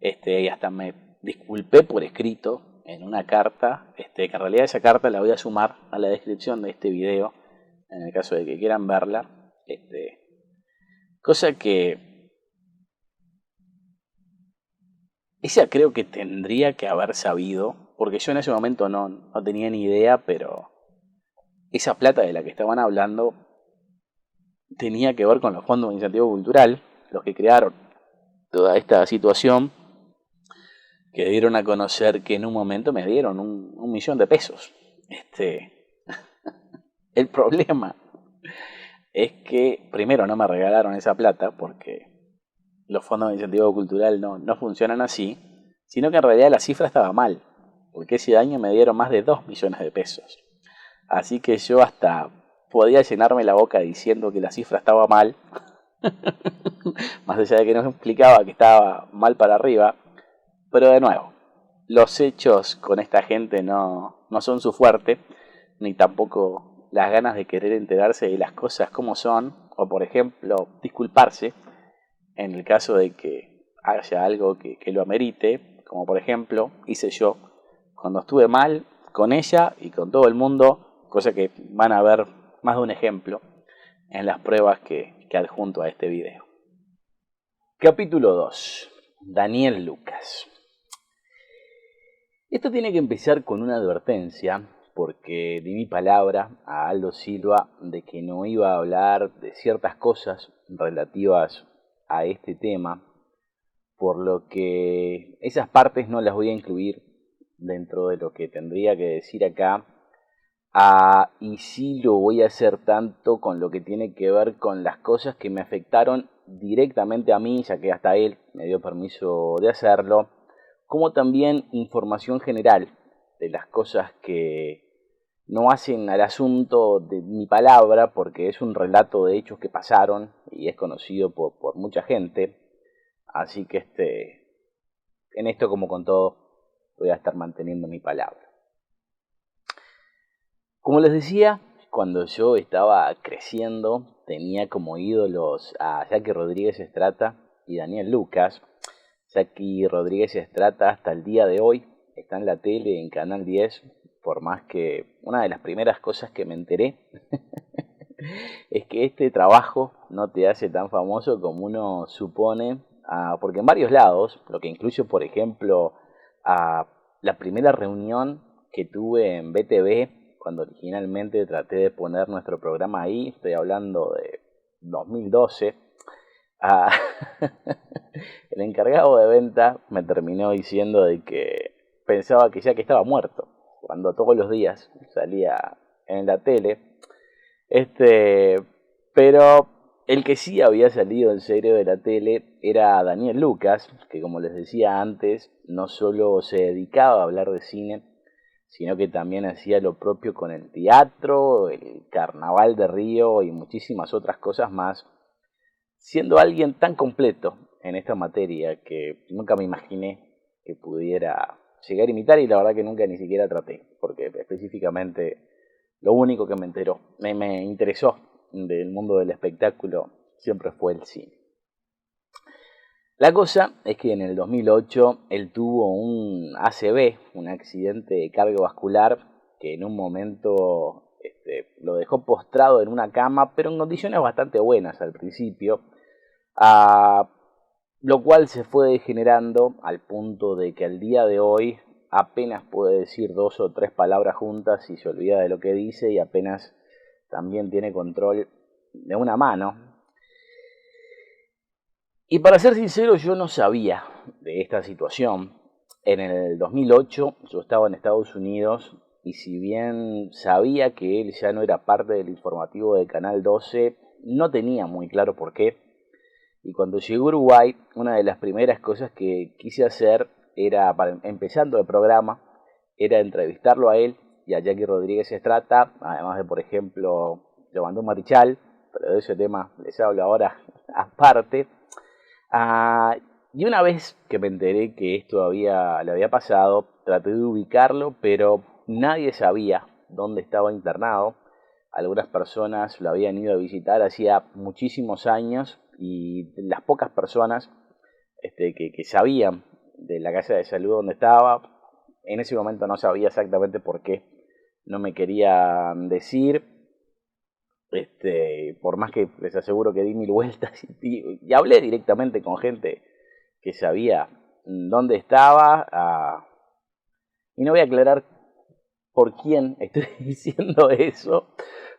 y hasta me disculpé por escrito en una carta, que en realidad esa carta la voy a sumar a la descripción de este video, en el caso de que quieran verla, cosa que ella creo que tendría que haber sabido, porque yo en ese momento no tenía ni idea, pero esa plata de la que estaban hablando tenía que ver con los fondos de incentivo cultural, los que crearon toda esta situación, que dieron a conocer que en un momento me dieron 1.000.000 de pesos. El problema es que primero no me regalaron esa plata porque los fondos de incentivo cultural no funcionan así, sino que en realidad la cifra estaba mal, porque ese año me dieron más de 2.000.000 de pesos. Así que yo hasta podía llenarme la boca diciendo que la cifra estaba mal, más allá de que no explicaba que estaba mal para arriba, pero de nuevo, los hechos con esta gente no son su fuerte, ni tampoco las ganas de querer enterarse de las cosas como son, o por ejemplo, disculparse en el caso de que haya algo que lo amerite, como por ejemplo hice yo cuando estuve mal con ella y con todo el mundo, cosa que van a ver más de un ejemplo en las pruebas que adjunto a este video. Capítulo 2. Daniel Lucas. Esto tiene que empezar con una advertencia, porque di mi palabra a Aldo Silva de que no iba a hablar de ciertas cosas relativas a este tema, por lo que esas partes no las voy a incluir dentro de lo que tendría que decir acá, y sí lo voy a hacer tanto con lo que tiene que ver con las cosas que me afectaron directamente a mí, ya que hasta él me dio permiso de hacerlo, como también información general de las cosas que no hacen al asunto de mi palabra, porque es un relato de hechos que pasaron y es conocido por mucha gente. Así que en esto, como con todo, voy a estar manteniendo mi palabra. Como les decía, cuando yo estaba creciendo, tenía como ídolos a Jackie Rodríguez Estrata y Daniel Lucas. Jackie Rodríguez Estrata hasta el día de hoy está en la tele, en Canal 10, por más que una de las primeras cosas que me enteré es que este trabajo no te hace tan famoso como uno supone, porque en varios lados, lo que incluye, por ejemplo, a la primera reunión que tuve en BTV, cuando originalmente traté de poner nuestro programa ahí, estoy hablando de 2012, ah, el encargado de venta me terminó diciendo de que pensaba que ya que estaba muerto, cuando todos los días salía en la tele. Este, pero el que sí había salido en serio de la tele era Daniel Lucas, que como les decía antes, no solo se dedicaba a hablar de cine, sino que también hacía lo propio con el teatro, el Carnaval de Río y muchísimas otras cosas más, siendo alguien tan completo en esta materia que nunca me imaginé que pudiera llegar a imitar, y la verdad que nunca ni siquiera traté, porque específicamente lo único que me interesó del mundo del espectáculo siempre fue el cine. La cosa es que en el 2008 él tuvo un ACV, un accidente cardiovascular, que en un momento lo dejó postrado en una cama, pero en condiciones bastante buenas al principio, a lo cual se fue degenerando al punto de que al día de hoy apenas puede decir 2 o 3 palabras juntas y se olvida de lo que dice, y apenas también tiene control de una mano. Y para ser sincero, yo no sabía de esta situación. En el 2008 yo estaba en Estados Unidos, y si bien sabía que él ya no era parte del informativo de Canal 12, no tenía muy claro por qué. Y cuando llegué a Uruguay, una de las primeras cosas que quise hacer era, empezando el programa, era entrevistarlo a él y a Jackie Rodríguez Estrata, además de, por ejemplo, Levantó Marichal, pero de ese tema les hablo ahora aparte. Ah, y una vez que me enteré que esto le había pasado, traté de ubicarlo, pero nadie sabía dónde estaba internado. Algunas personas lo habían ido a visitar hacía muchísimos años, y las pocas personas que sabían de la casa de salud donde estaba, en ese momento no sabía exactamente por qué no me querían decir. Por más que les aseguro que di mil vueltas y hablé directamente con gente que sabía dónde estaba, y no voy a aclarar por quién estoy diciendo eso,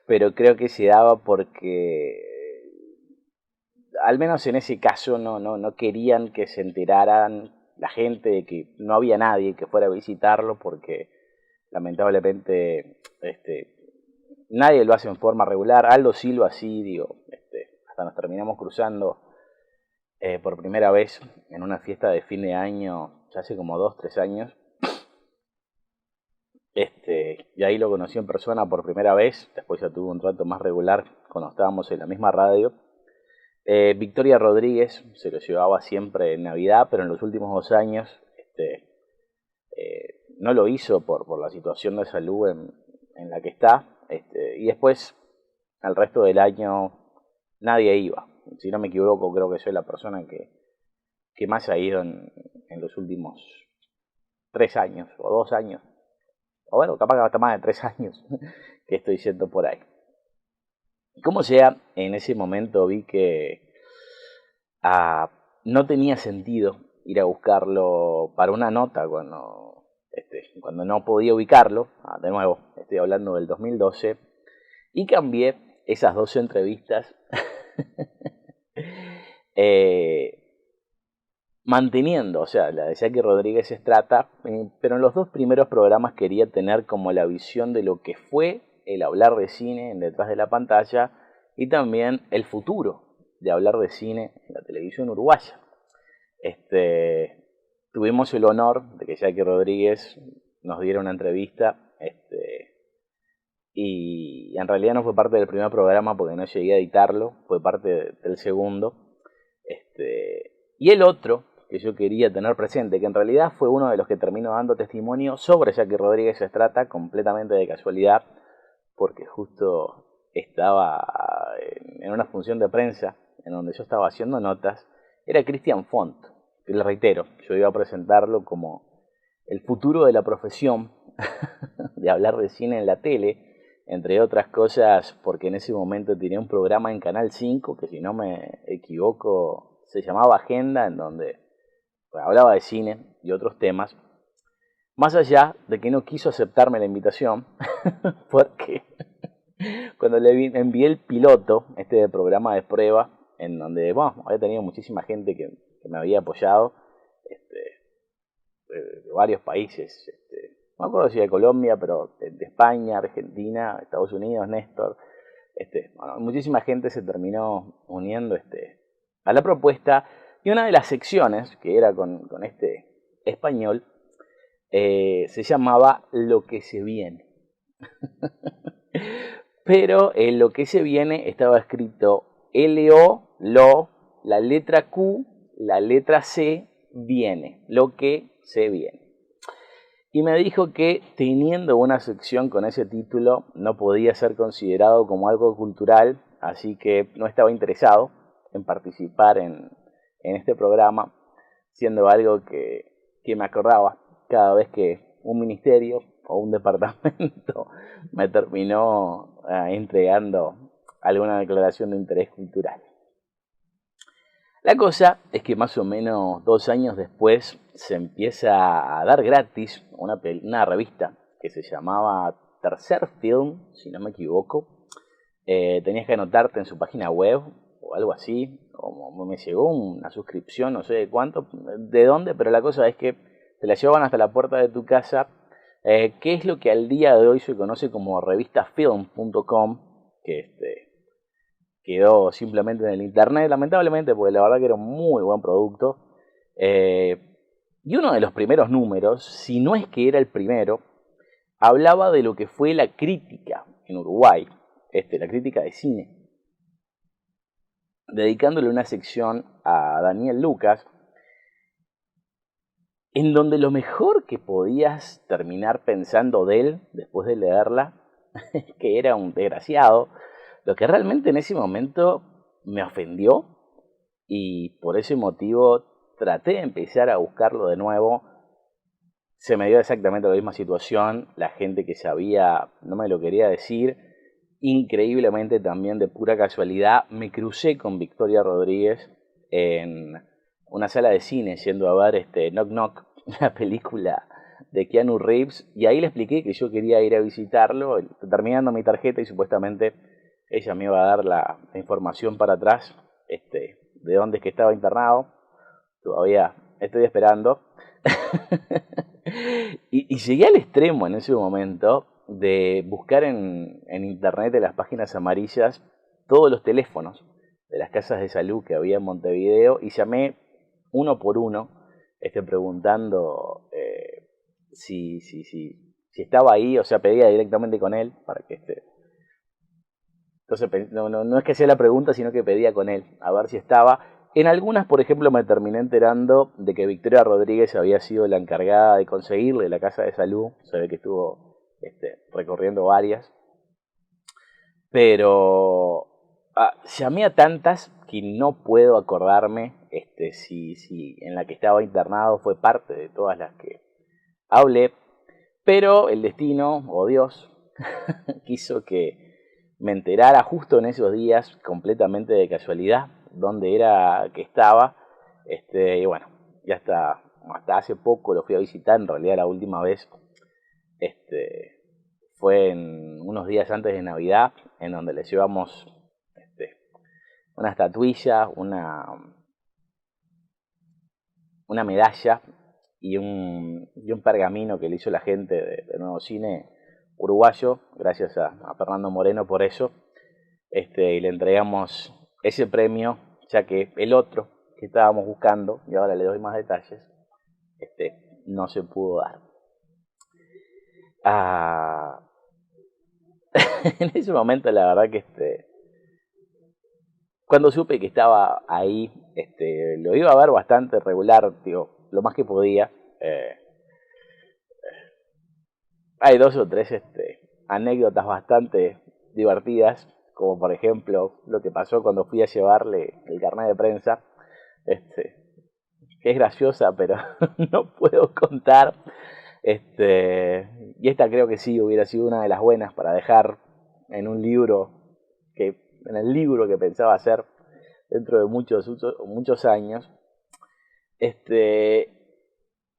pero creo que se daba porque, al menos en ese caso, no querían que se enteraran la gente de que no había nadie que fuera a visitarlo, porque lamentablemente nadie lo hace en forma regular. Aldo Silva sí, digo, hasta nos terminamos cruzando por primera vez en una fiesta de fin de año, ya hace como 2, 3 años. Y ahí lo conocí en persona por primera vez. Después ya tuve un trato más regular cuando estábamos en la misma radio. Victoria Rodríguez se lo llevaba siempre en Navidad, pero en los últimos 2 años no lo hizo por la situación de salud en la que está. Y después, al resto del año, nadie iba. Si no me equivoco, creo que soy la persona que más ha ido en los últimos 3 años o 2 años. O bueno, capaz que hasta más de 3 años que estoy yendo por ahí. Como sea, en ese momento vi que no tenía sentido ir a buscarlo para una nota cuando no podía ubicarlo. De nuevo, estoy hablando del 2012. Y cambié esas 2 entrevistas manteniendo, o sea, la de Jackie Rodríguez Estrata, pero en los 2 primeros programas quería tener como la visión de lo que fue el hablar de cine en detrás de la pantalla, y también el futuro de hablar de cine en la televisión uruguaya. Tuvimos el honor de que Jackie Rodríguez nos diera una entrevista, y en realidad no fue parte del primer programa porque no llegué a editarlo, fue parte del segundo. Y el otro que yo quería tener presente, que en realidad fue uno de los que terminó dando testimonio sobre Jackie Rodríguez Estrata, completamente de casualidad, porque justo estaba en una función de prensa en donde yo estaba haciendo notas, era Cristian Font, les reitero, yo iba a presentarlo como el futuro de la profesión de hablar de cine en la tele, entre otras cosas porque en ese momento tenía un programa en Canal 5 que, si no me equivoco, se llamaba Agenda, en donde hablaba de cine y otros temas, más allá de que no quiso aceptarme la invitación, porque cuando le envié el piloto, de programa de prueba, en donde, bueno, había tenido muchísima gente que me había apoyado, de varios países, no me acuerdo si de Colombia, pero de España, Argentina, Estados Unidos, Néstor, bueno, muchísima gente se terminó uniendo a la propuesta, y una de las secciones, que era con este español, se llamaba Lo que se viene. Pero en Lo que se viene estaba escrito L-O, lo, la letra Q, la letra C, viene, lo que se viene. Y me dijo que teniendo una sección con ese título no podía ser considerado como algo cultural, así que no estaba interesado en participar en este programa, siendo algo que me acordaba cada vez que un ministerio o un departamento me terminó entregando alguna declaración de interés cultural. La cosa es que más o menos 2 años después se empieza a dar gratis una revista que se llamaba Tercer Film, si no me equivoco. Tenías que anotarte en su página web o algo así, como me llegó una suscripción, no sé de cuánto, de dónde, pero la cosa es que te la llevaban hasta la puerta de tu casa, que es lo que al día de hoy se conoce como revistafilm.com, que quedó simplemente en el internet, lamentablemente, porque la verdad que era un muy buen producto. Y uno de los primeros números, si no es que era el primero, hablaba de lo que fue la crítica en Uruguay, la crítica de cine, dedicándole una sección a Daniel Lucas, en donde lo mejor que podías terminar pensando de él, después de leerla, es que era un desgraciado, lo que realmente en ese momento me ofendió, y por ese motivo traté de empezar a buscarlo de nuevo. Se me dio exactamente la misma situación, la gente que sabía no me lo quería decir. Increíblemente, también de pura casualidad, me crucé con Victoria Rodríguez en una sala de cine yendo a ver Knock Knock, la película de Keanu Reeves, y ahí le expliqué que yo quería ir a visitarlo, terminando mi tarjeta, y supuestamente ella me iba a dar la información para atrás, de dónde es que estaba internado. Todavía estoy esperando. y llegué al extremo en ese momento de buscar en internet, en las páginas amarillas, todos los teléfonos de las casas de salud que había en Montevideo, y llamé uno por uno, preguntando si estaba ahí, o sea, pedía directamente con él para que entonces no es que hacía la pregunta, sino que pedía con él, a ver si estaba. En algunas, por ejemplo, me terminé enterando de que Victoria Rodríguez había sido la encargada de conseguirle la casa de salud. Se ve que estuvo recorriendo varias. Pero llamé a tantas que no puedo acordarme si en la que estaba internado fue parte de todas las que hablé. Pero el destino, o Dios, quiso que me enterara justo en esos días, completamente de casualidad, dónde era que estaba. Y bueno, ya hasta hace poco lo fui a visitar. En realidad la última vez fue en unos días antes de Navidad, en donde le llevamos una estatuilla, una medalla y un pergamino que le hizo la gente de Nuevo Cine Uruguayo, gracias a Fernando Moreno por eso, y le entregamos ese premio, ya que el otro que estábamos buscando, y ahora le doy más detalles, no se pudo dar. En ese momento, la verdad que cuando supe que estaba ahí, lo iba a ver bastante regular, digo, lo más que podía. Hay 2 o 3 anécdotas bastante divertidas, como por ejemplo lo que pasó cuando fui a llevarle el carnet de prensa, que es graciosa, pero no puedo contar. Y esta creo que sí hubiera sido una de las buenas para dejar en un libro, en el libro que pensaba hacer dentro de muchos años.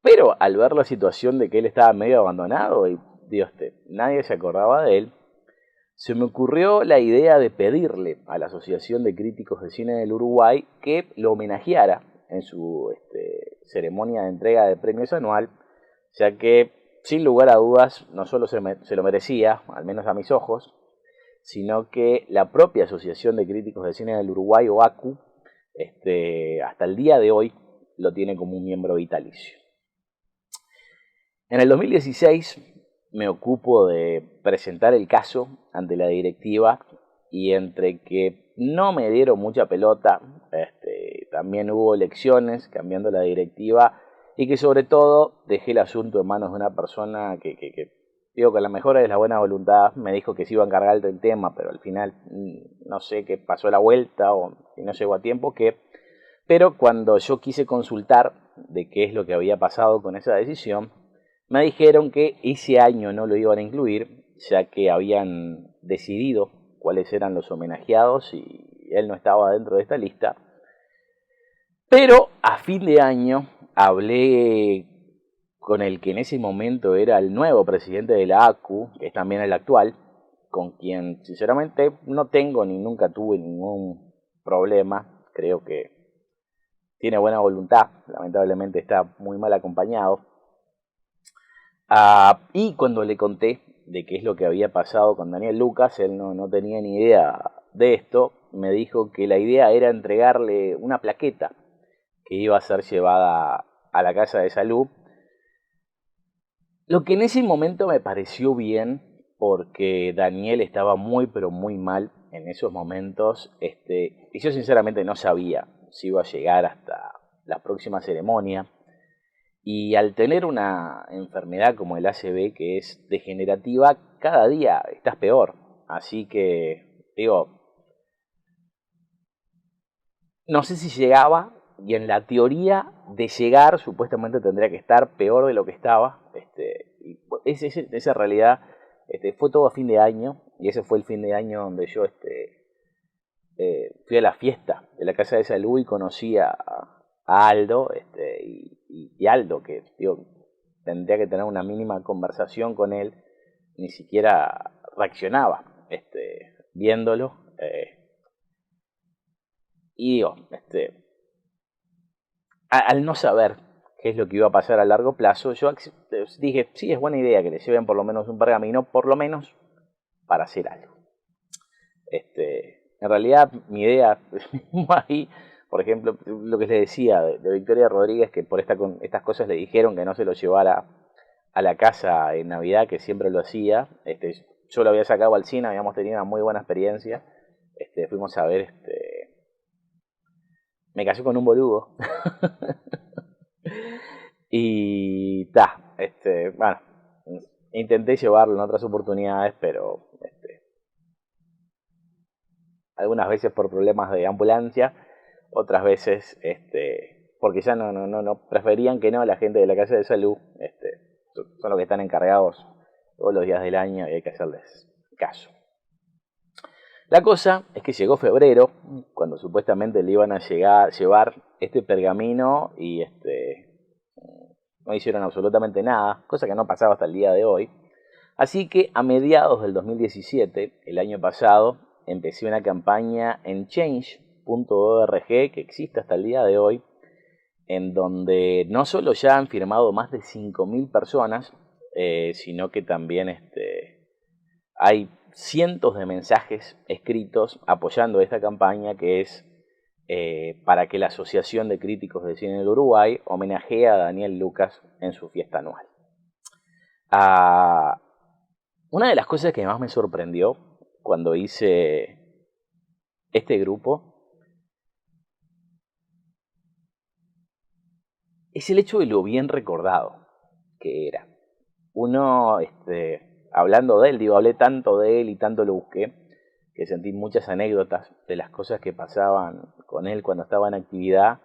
Pero al ver la situación de que él estaba medio abandonado y Dios, nadie se acordaba de él, se me ocurrió la idea de pedirle a la Asociación de Críticos de Cine del Uruguay que lo homenajeara en su ceremonia de entrega de premios anual, ya que sin lugar a dudas no solo se lo merecía, al menos a mis ojos, sino que la propia Asociación de Críticos de Cine del Uruguay, o ACU, hasta el día de hoy lo tiene como un miembro vitalicio. En el 2016 me ocupo de presentar el caso ante la directiva y entre que no me dieron mucha pelota, también hubo elecciones cambiando la directiva y que sobre todo dejé el asunto en manos de una persona que digo, con la mejora de la buena voluntad me dijo que se iba a encargar del tema, pero al final no sé qué pasó la vuelta o si no llegó a tiempo, pero cuando yo quise consultar de qué es lo que había pasado con esa decisión, me dijeron que ese año no lo iban a incluir, ya que habían decidido cuáles eran los homenajeados y él no estaba dentro de esta lista. Pero a fin de año hablé con el que en ese momento era el nuevo presidente de la ACU, que es también el actual, con quien sinceramente no tengo ni nunca tuve ningún problema. Creo que tiene buena voluntad, lamentablemente está muy mal acompañado. Y cuando le conté de qué es lo que había pasado con Daniel Lucas, él no tenía ni idea de esto, me dijo que la idea era entregarle una plaqueta que iba a ser llevada a la Casa de Salud, lo que en ese momento me pareció bien, porque Daniel estaba muy pero muy mal en esos momentos, y yo sinceramente no sabía si iba a llegar hasta la próxima ceremonia. Y al tener una enfermedad como el ACV, que es degenerativa, cada día estás peor. Así que, digo, no sé si llegaba, y en la teoría de llegar, supuestamente tendría que estar peor de lo que estaba. Y esa realidad fue todo a fin de año, y ese fue el fin de año donde yo fui a la fiesta de la Casa de Salud y conocí a Aldo, y Aldo, que digo, tendría que tener una mínima conversación con él, ni siquiera reaccionaba viéndolo. Y digo, al no saber qué es lo que iba a pasar a largo plazo, yo dije, sí, es buena idea que le lleven por lo menos un pergamino, por lo menos para hacer algo. En realidad, mi idea ahí, por ejemplo, lo que les decía de Victoria Rodríguez, que por estas cosas le dijeron que no se lo llevara a la casa en Navidad, que siempre lo hacía. Yo lo había sacado al cine, habíamos tenido una muy buena experiencia. Fuimos a ver, Me casé con un boludo. Y bueno, intenté llevarlo en otras oportunidades, pero algunas veces por problemas de ambulancia, otras veces porque ya no preferían que no, la gente de la Casa de Salud son los que están encargados todos los días del año y hay que hacerles caso. La cosa es que llegó febrero, cuando supuestamente le iban a llevar este pergamino y no hicieron absolutamente nada, cosa que no pasaba hasta el día de hoy. Así que a mediados del 2017, el año pasado, empecé una campaña en change.org, que existe hasta el día de hoy, en donde no solo ya han firmado más de 5.000 personas, sino que también hay cientos de mensajes escritos apoyando esta campaña, que es para que la Asociación de Críticos de Cine del Uruguay homenajee a Daniel Lucas en su fiesta anual. Una de las cosas que más me sorprendió cuando hice este grupo es el hecho de lo bien recordado que era. Uno, hablando de él, hablé tanto de él y tanto lo busqué, que sentí muchas anécdotas de las cosas que pasaban con él cuando estaba en actividad.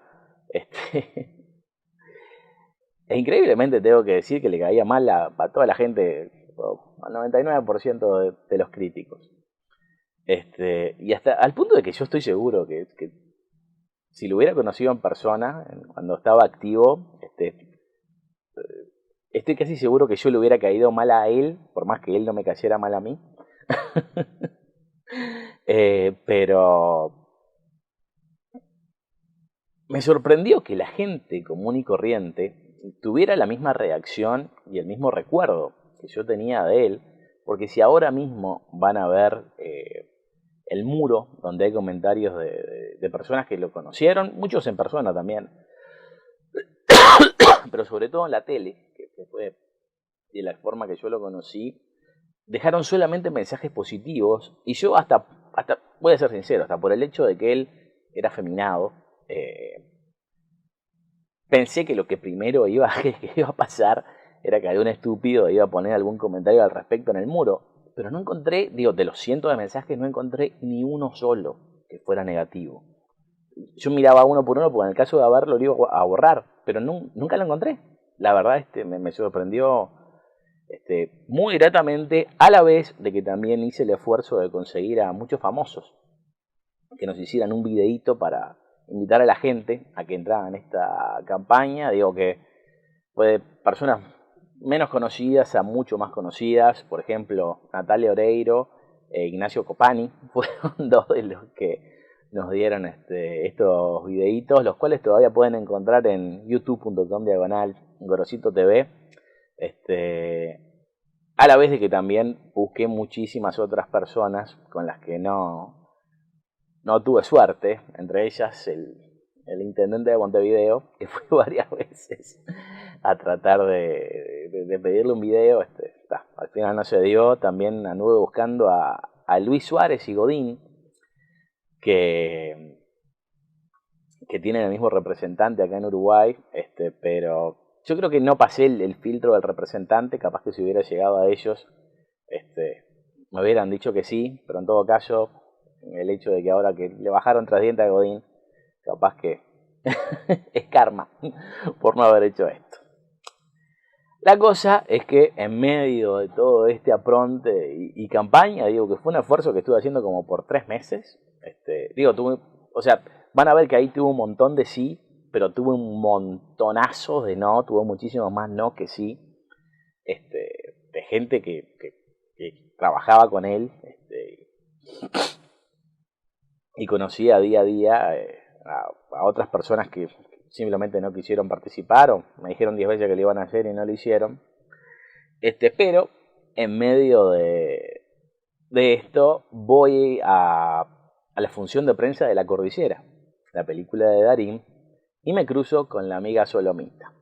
increíblemente tengo que decir que le caía mal a toda la gente, al 99% de los críticos. Y hasta al punto de que yo estoy seguro que si lo hubiera conocido en persona, cuando estaba activo, estoy casi seguro que yo le hubiera caído mal a él, por más que él no me cayera mal a mí. Pero me sorprendió que la gente común y corriente tuviera la misma reacción y el mismo recuerdo que yo tenía de él, porque si ahora mismo van a ver el muro donde hay comentarios de personas que lo conocieron, muchos en persona también, pero sobre todo en la tele, que fue de la forma que yo lo conocí, dejaron solamente mensajes positivos, y yo hasta voy a ser sincero, hasta por el hecho de que él era afeminado, pensé que lo que primero que iba a pasar era que algún estúpido iba a poner algún comentario al respecto en el muro, pero no encontré, de los cientos de mensajes, no encontré ni uno solo que fuera negativo. Yo miraba uno por uno, porque en el caso de haberlo lo iba a borrar, pero nunca lo encontré. La verdad, me sorprendió muy gratamente, a la vez de que también hice el esfuerzo de conseguir a muchos famosos que nos hicieran un videíto para invitar a la gente a que entrara en esta campaña. Digo que fue de personas menos conocidas a mucho más conocidas, por ejemplo, Natalia Oreiro, Ignacio Copani, fueron dos de los que nos dieron estos videitos, los cuales todavía pueden encontrar en youtube.com/Gorosito TV. A la vez de que también busqué muchísimas otras personas con las que no tuve suerte, entre ellas el intendente de Montevideo, que fue varias veces a tratar de pedirle un video. Al final no se dio. También anduve buscando a Luis Suárez y Godín, que tienen el mismo representante acá en Uruguay, pero yo creo que no pasé el filtro del representante. Capaz que si hubiera llegado a ellos, me hubieran dicho que sí, pero en todo caso, el hecho de que ahora que le bajaron 3 dientes a Godín, capaz que es karma por no haber hecho esto. La cosa es que en medio de todo este apronte y campaña, digo que fue un esfuerzo que estuve haciendo como por 3 meses. Van a ver que ahí tuve un montón de sí, pero tuve un montonazo de no, tuve muchísimos más no que sí, de gente que trabajaba con él, y conocía día a día a otras personas que simplemente no quisieron participar, o me dijeron 10 veces que lo iban a hacer y no lo hicieron. Pero en medio de esto voy a la función de prensa de La Cordillera, la película de Darín, y me cruzo con la amiga Solomita.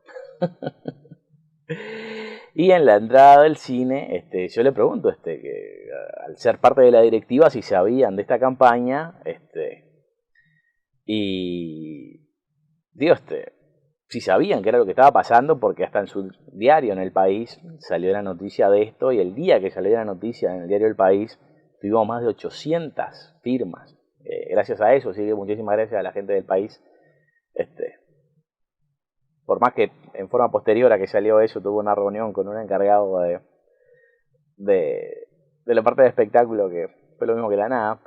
Y en la entrada del cine, yo le pregunto, que al ser parte de la directiva, si sabían de esta campaña, y digo, si sabían que era lo que estaba pasando, porque hasta en su diario en El País salió la noticia de esto, y el día que salió la noticia en el diario El País, tuvimos más de 800 firmas. Gracias a eso, sí, muchísimas gracias a la gente del País. Por más que en forma posterior a que salió eso, tuve una reunión con un encargado de la parte de espectáculo, que fue lo mismo que la nada.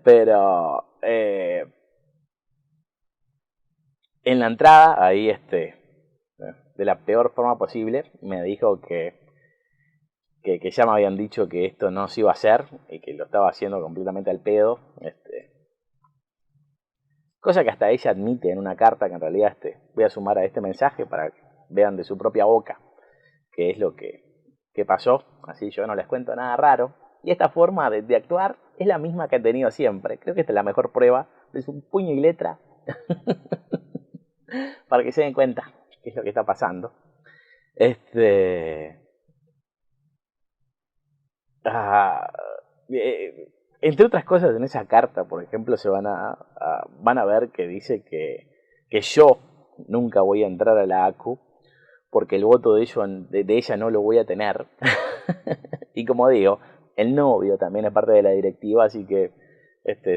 Pero en la entrada, ahí de la peor forma posible, me dijo que ya me habían dicho que esto no se iba a hacer y que lo estaba haciendo completamente al pedo. Cosa que hasta ella admite en una carta, que en realidad voy a sumar a este mensaje para que vean de su propia boca qué es lo que pasó. Así yo no les cuento nada raro. Y esta forma de actuar es la misma que he tenido siempre. Creo que esta es la mejor prueba de su puño y letra para que se den cuenta qué es lo que está pasando. Entre otras cosas, en esa carta, por ejemplo, se van a ver que dice que yo nunca voy a entrar a la ACU porque el voto de ella no lo voy a tener. Y como digo, el novio también es parte de la directiva, así que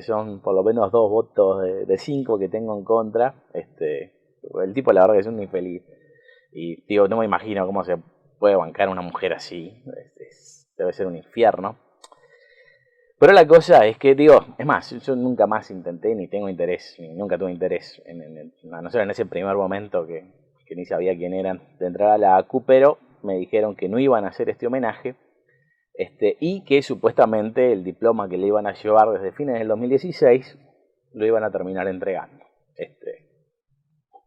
son por lo menos 2 votos de 5 que tengo en contra. El tipo, la verdad, que es un infeliz. Y digo, no me imagino cómo se puede bancar una mujer así. Debe ser un infierno. Pero la cosa es que, digo, es más, yo nunca más intenté, ni tengo interés, ni nunca tuve interés, a no ser en ese primer momento que ni sabía quién eran, de entrar a la ACU, pero me dijeron que no iban a hacer este homenaje, y que supuestamente el diploma que le iban a llevar desde fines del 2016 lo iban a terminar entregando,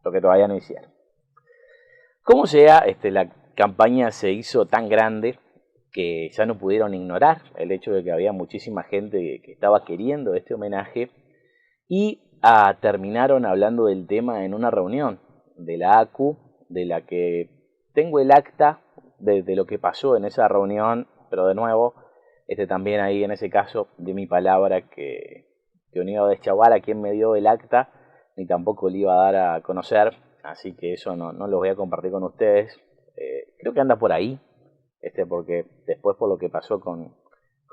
lo que todavía no hicieron. Como sea, la campaña se hizo tan grande que ya no pudieron ignorar el hecho de que había muchísima gente que estaba queriendo este homenaje y terminaron hablando del tema en una reunión de la ACU, de la que tengo el acta de lo que pasó en esa reunión, pero de nuevo, también ahí en ese caso de mi palabra que no iba a deschavar a quien me dio el acta, ni tampoco le iba a dar a conocer, así que eso no lo voy a compartir con ustedes. Creo que anda por ahí, porque después por lo que pasó con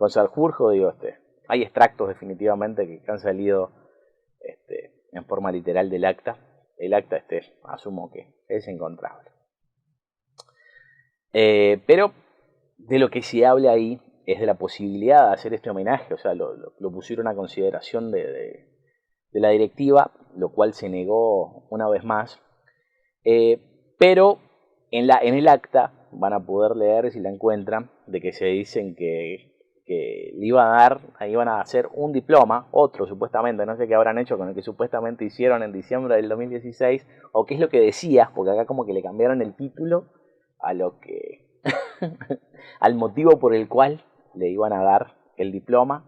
Sanjurjo, digo, hay extractos definitivamente que han salido en forma literal del acta. El acta, asumo que es encontrable. Pero de lo que se habla ahí es de la posibilidad de hacer este homenaje, o sea, lo pusieron a consideración de la directiva, lo cual se negó una vez más. Pero en el acta van a poder leer, si la encuentran, de que se dicen que le iban a hacer un diploma, otro supuestamente, no sé qué habrán hecho con el que supuestamente hicieron en diciembre del 2016, o qué es lo que decía, porque acá como que le cambiaron el título a lo que al motivo por el cual le iban a dar el diploma.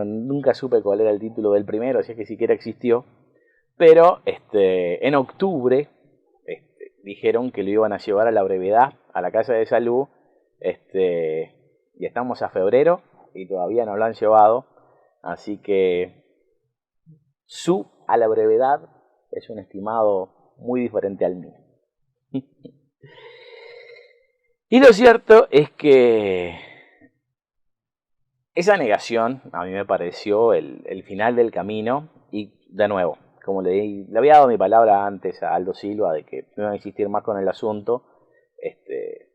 Nunca supe cuál era el título del primero, si es que siquiera existió, pero en octubre dijeron que lo iban a llevar a la brevedad, a la Casa de Salud, y estamos a febrero y todavía no lo han llevado, así que a la brevedad es un estimado muy diferente al mío. Y lo cierto es que esa negación a mí me pareció el final del camino y, de nuevo, como le había dado mi palabra antes a Aldo Silva de que no iba a insistir más con el asunto,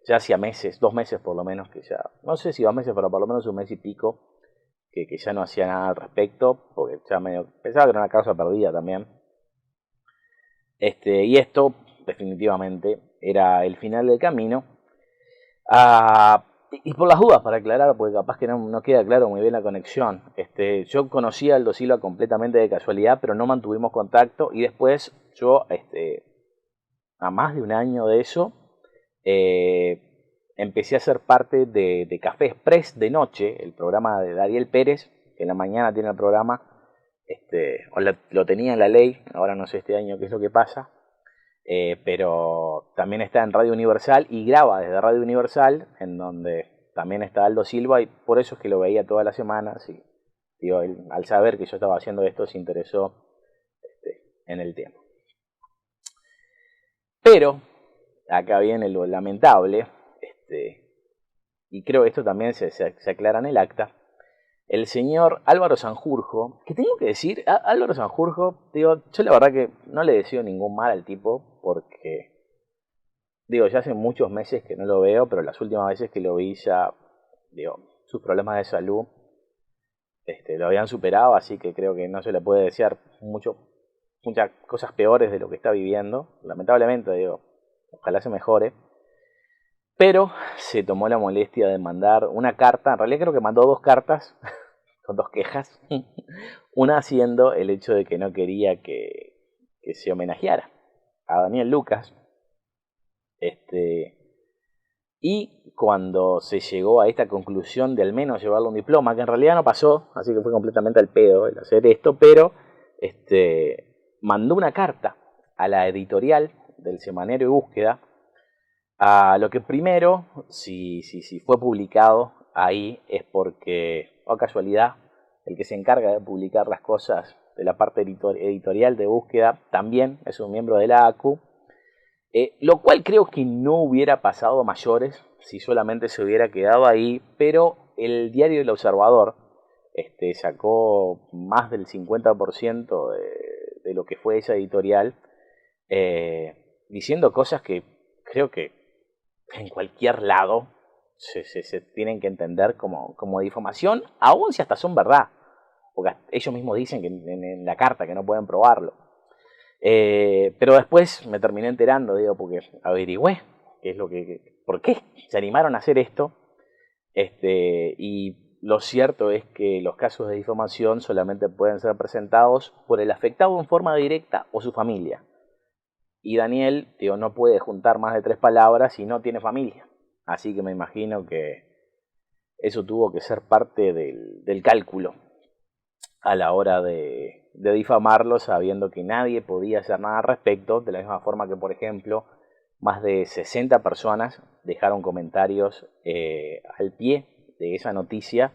ya hacía meses, 2 meses por lo menos, que ya, no sé si 2 meses, pero por lo menos un mes y pico, que ya no hacía nada al respecto, porque ya pensaba que era una causa perdida también. Y esto definitivamente era el final del camino. Y por las dudas, para aclarar, porque capaz que no queda claro muy bien la conexión. Yo conocí a Aldo Silva completamente de casualidad, pero no mantuvimos contacto. Y después yo, a más de un año de eso, empecé a ser parte de Café Express de noche, el programa de Dariel Pérez, que en la mañana tiene el programa, lo tenía en la ley, ahora no sé este año qué es lo que pasa. Pero también está en Radio Universal y graba desde Radio Universal, en donde también está Aldo Silva, y por eso es que lo veía todas las semanas. Y digo, él, al saber que yo estaba haciendo esto, se interesó en el tema. Pero acá viene lo lamentable, y creo que esto también se aclara en el acta. El señor Álvaro Sanjurjo, que tengo que decir, Álvaro Sanjurjo, digo, yo la verdad que no le deseo ningún mal al tipo, porque digo, ya hace muchos meses que no lo veo, pero las últimas veces que lo vi ya, digo, sus problemas de salud lo habían superado, así que creo que no se le puede desear muchas cosas peores de lo que está viviendo. Lamentablemente, digo, ojalá se mejore. Pero se tomó la molestia de mandar una carta, en realidad creo que mandó 2 cartas, con 2 quejas. Una haciendo el hecho de que no quería que se homenajeara a Daniel Lucas. Y cuando se llegó a esta conclusión de al menos llevarle un diploma, que en realidad no pasó, así que fue completamente al pedo el hacer esto, pero mandó una carta a la editorial del Semanario de Búsqueda, a lo que primero, si fue publicado ahí, es porque, o casualidad, el que se encarga de publicar las cosas de la parte editorial de Búsqueda también es un miembro de la ACU. Lo cual creo que no hubiera pasado a mayores si solamente se hubiera quedado ahí, pero el diario El Observador sacó más del 50% de lo que fue esa editorial, diciendo cosas que creo que en cualquier lado se tienen que entender como difamación, aun si hasta son verdad, porque ellos mismos dicen que en la carta que no pueden probarlo. Pero después me terminé enterando, digo, porque averigüé qué es por qué se animaron a hacer esto. Y lo cierto es que los casos de difamación solamente pueden ser presentados por el afectado en forma directa o su familia. Y Daniel, digo, no puede juntar más de 3 palabras si no tiene familia. Así que me imagino que eso tuvo que ser parte del cálculo a la hora de difamarlo, sabiendo que nadie podía hacer nada al respecto, de la misma forma que, por ejemplo, más de 60 personas dejaron comentarios al pie de esa noticia.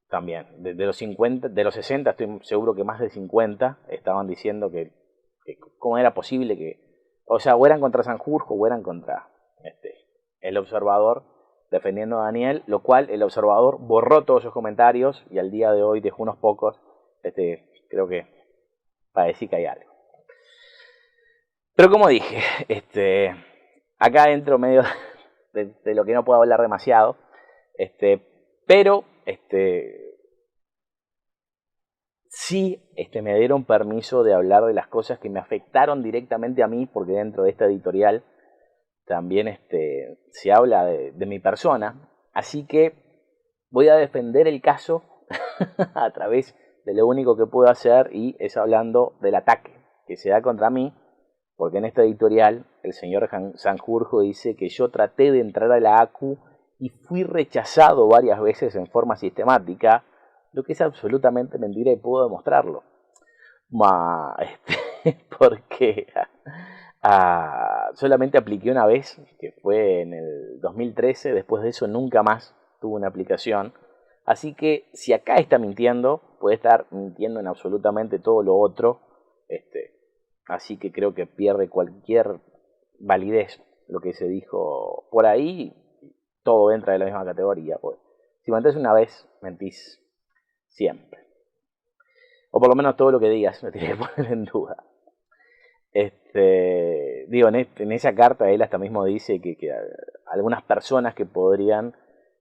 También, de los 50, de los 60, estoy seguro que más de 50 estaban diciendo que cómo era posible que, o sea, o eran contra Sanjurjo o eran contra el Observador, defendiendo a Daniel, lo cual el Observador borró todos esos comentarios y al día de hoy dejó unos pocos, creo que para decir que hay algo. Pero como dije, acá entro medio de lo que no puedo hablar demasiado, pero sí me dieron permiso de hablar de las cosas que me afectaron directamente a mí, porque dentro de esta editorial también se habla de mi persona, así que voy a defender el caso a través de lo único que puedo hacer, y es hablando del ataque que se da contra mí, porque en esta editorial el señor Sanjurjo dice que yo traté de entrar a la ACU y fui rechazado varias veces en forma sistemática, lo que es absolutamente mentira y puedo demostrarlo. Porque solamente apliqué una vez, que fue en el 2013, después de eso nunca más tuve una aplicación. Así que si acá está mintiendo, puede estar mintiendo en absolutamente todo lo otro. Así que creo que pierde cualquier validez lo que se dijo por ahí. Todo entra de la misma categoría. Pues. Si mentís una vez, mentís siempre. O por lo menos todo lo que digas me tiene que poner en duda. Digo, en esa carta él hasta mismo dice que algunas personas que podrían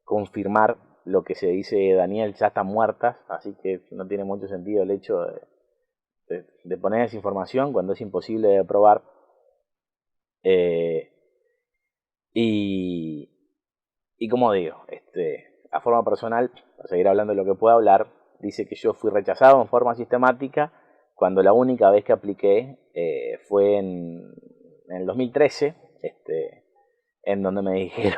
confirmar lo que se dice de Daniel ya están muertas, así que no tiene mucho sentido el hecho de poner esa información cuando es imposible de probar. Y como digo, a forma personal, para seguir hablando de lo que puedo hablar, dice que yo fui rechazado en forma sistemática cuando la única vez que apliqué fue en el 2013, en donde me dijeron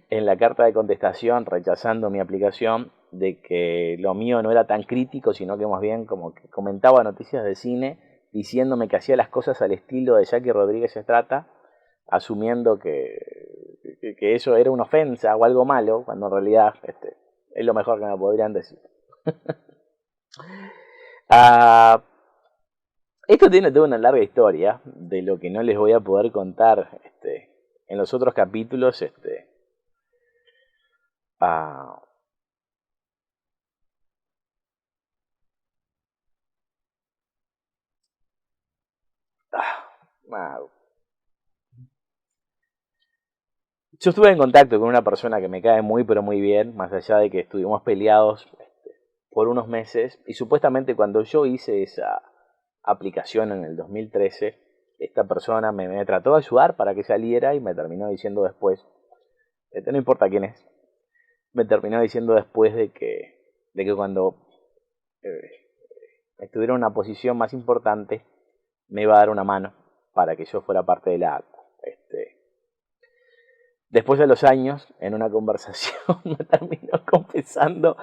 en la carta de contestación rechazando mi aplicación de que lo mío no era tan crítico, sino que más bien como que comentaba noticias de cine, diciéndome que hacía las cosas al estilo de Jackie Rodríguez Estrata, asumiendo que eso era una ofensa o algo malo, cuando en realidad es lo mejor que me podrían decir. Esto tiene toda una larga historia, de lo que no les voy a poder contar en los otros capítulos. Yo estuve en contacto con una persona que me cae muy pero muy bien, más allá de que estuvimos peleados por unos meses, y supuestamente cuando yo hice esa aplicación en el 2013, esta persona me trató de ayudar para que saliera y me terminó diciendo después, no importa quién es, me terminó diciendo después de que cuando estuviera en una posición más importante me iba a dar una mano para que yo fuera parte de la ACU. Después de los años, en una conversación, me terminó confesando,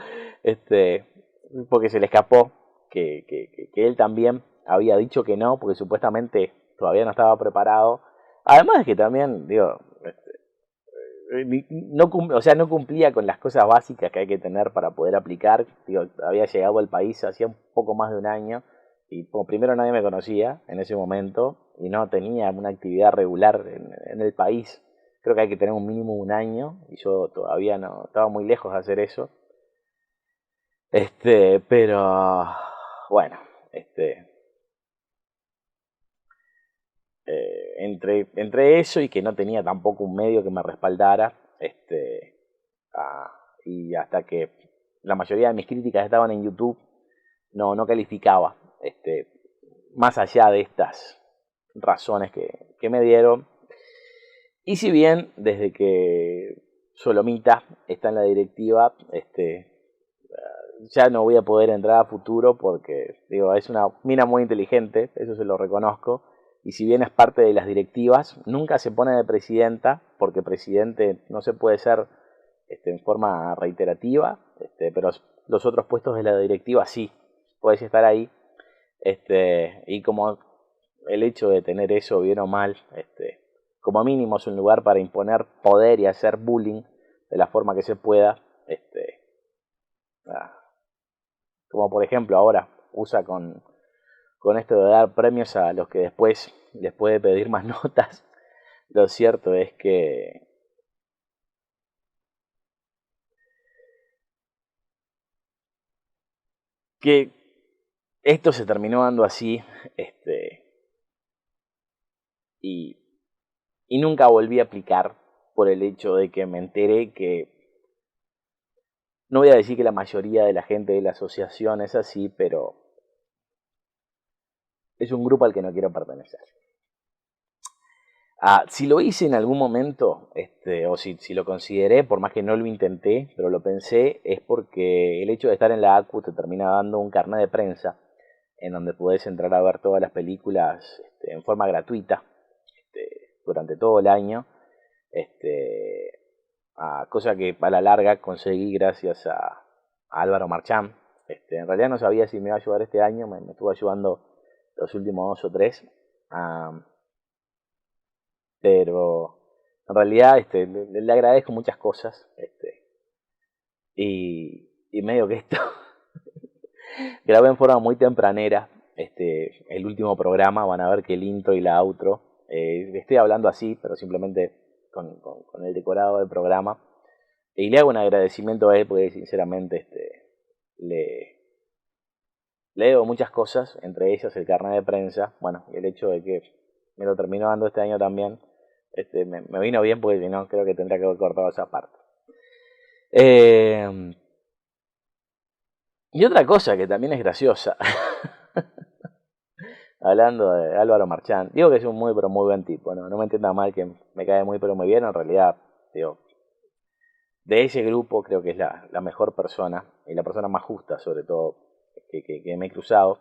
porque se le escapó, que él también había dicho que no, porque supuestamente todavía no estaba preparado. Además de que también, digo, no cumplía con las cosas básicas que hay que tener para poder aplicar. Digo, había llegado al país hacía un poco más de un año, y como primero nadie me conocía en ese momento, y no tenía una actividad regular en el país. Creo que hay que tener un mínimo de un año, y yo todavía no, estaba muy lejos de hacer eso. Pero bueno, entre eso y que no tenía tampoco un medio que me respaldara, y hasta que la mayoría de mis críticas estaban en YouTube, no calificaba, más allá de estas razones que me dieron. Y si bien desde que Solomita está en la directiva, ya no voy a poder entrar a futuro porque, digo, es una mina muy inteligente, eso se lo reconozco, y si bien es parte de las directivas, nunca se pone de presidenta, porque presidente no se puede ser en forma reiterativa, pero los otros puestos de la directiva sí, puedes estar ahí, y como el hecho de tener eso bien o mal, como mínimo es un lugar para imponer poder y hacer bullying de la forma que se pueda, ah, como por ejemplo ahora usa con esto de dar premios a los que después les puede pedir más notas. Lo cierto es que esto se terminó dando así, y, y nunca volví a aplicar por el hecho de que me enteré que, no voy a decir que la mayoría de la gente de la asociación es así, pero es un grupo al que no quiero pertenecer. Si lo hice en algún momento, o si lo consideré, por más que no lo intenté, pero lo pensé, es porque el hecho de estar en la ACU te termina dando un carnet de prensa en donde podés entrar a ver todas las películas en forma gratuita durante todo el año, cosa que a la larga conseguí gracias a Álvaro Marchán. En realidad no sabía si me iba a ayudar este año, me estuvo ayudando los últimos 2 o 3. Pero en realidad le agradezco muchas cosas, y medio que esto grabé en forma muy tempranera el último programa. Van a ver que el intro y la outro, estoy hablando así, pero simplemente con el decorado del programa, y le hago un agradecimiento a él porque sinceramente le, le debo muchas cosas, entre ellas el carnet de prensa, bueno, y el hecho de que me lo terminó dando este año también, me vino bien porque si no creo que tendría que haber cortado esa parte. Y otra cosa que también es graciosa, hablando de Álvaro Marchán, digo que es un muy pero muy buen tipo, no me entienda mal que me cae muy pero muy bien, en realidad, digo, de ese grupo creo que es la mejor persona, y la persona más justa sobre todo que me he cruzado.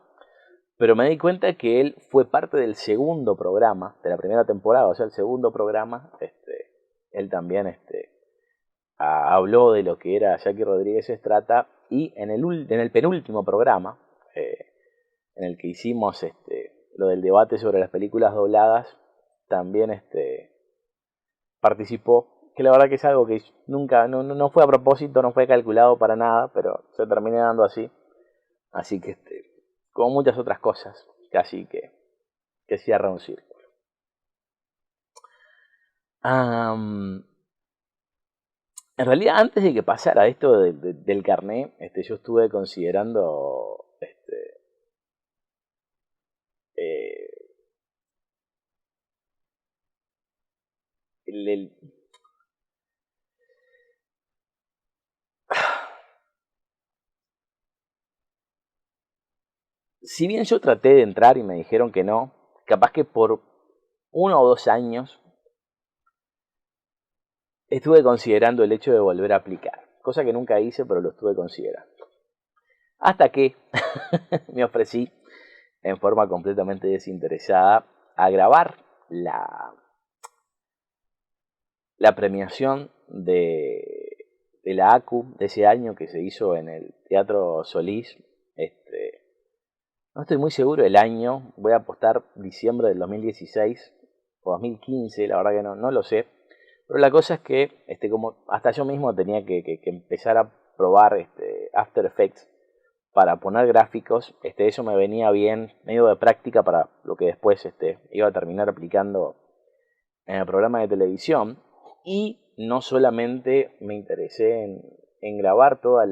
Pero me di cuenta que él fue parte del segundo programa, de la primera temporada, o sea, el segundo programa, él también habló de lo que era Jackie Rodríguez Estrata, y en el penúltimo programa, en el que hicimos lo del debate sobre las películas dobladas, también participó, que la verdad que es algo que nunca, no fue a propósito, no fue calculado para nada, pero se terminó dando así. Así que, como muchas otras cosas, casi que cierra un círculo. En realidad, antes de que pasara esto del carné, yo estuve considerando eh, el- si bien yo traté de entrar y me dijeron que no, capaz que por 1 o 2 años estuve considerando el hecho de volver a aplicar, cosa que nunca hice, pero lo estuve considerando. Hasta que me ofrecí en forma completamente desinteresada a grabar la premiación de la ACU de ese año, que se hizo en el Teatro Solís. No estoy muy seguro del año, voy a apostar diciembre del 2016 o 2015, la verdad que no lo sé. Pero la cosa es que como hasta yo mismo tenía que empezar a probar After Effects para poner gráficos, eso me venía bien, medio de práctica para lo que después iba a terminar aplicando en el programa de televisión. Y no solamente me interesé en grabar toda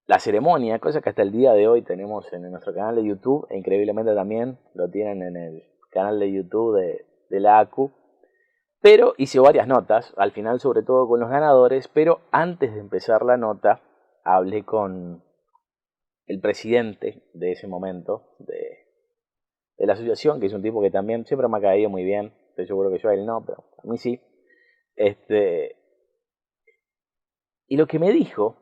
la ceremonia, cosa que hasta el día de hoy tenemos en nuestro canal de YouTube, e increíblemente también lo tienen en el canal de YouTube de la ACU. Pero hice varias notas, al final sobre todo con los ganadores, pero antes de empezar la nota hablé con el presidente de ese momento, de la asociación, que es un tipo que también siempre me ha caído muy bien. Estoy seguro que yo a él no, pero a mí sí. Y lo que me dijo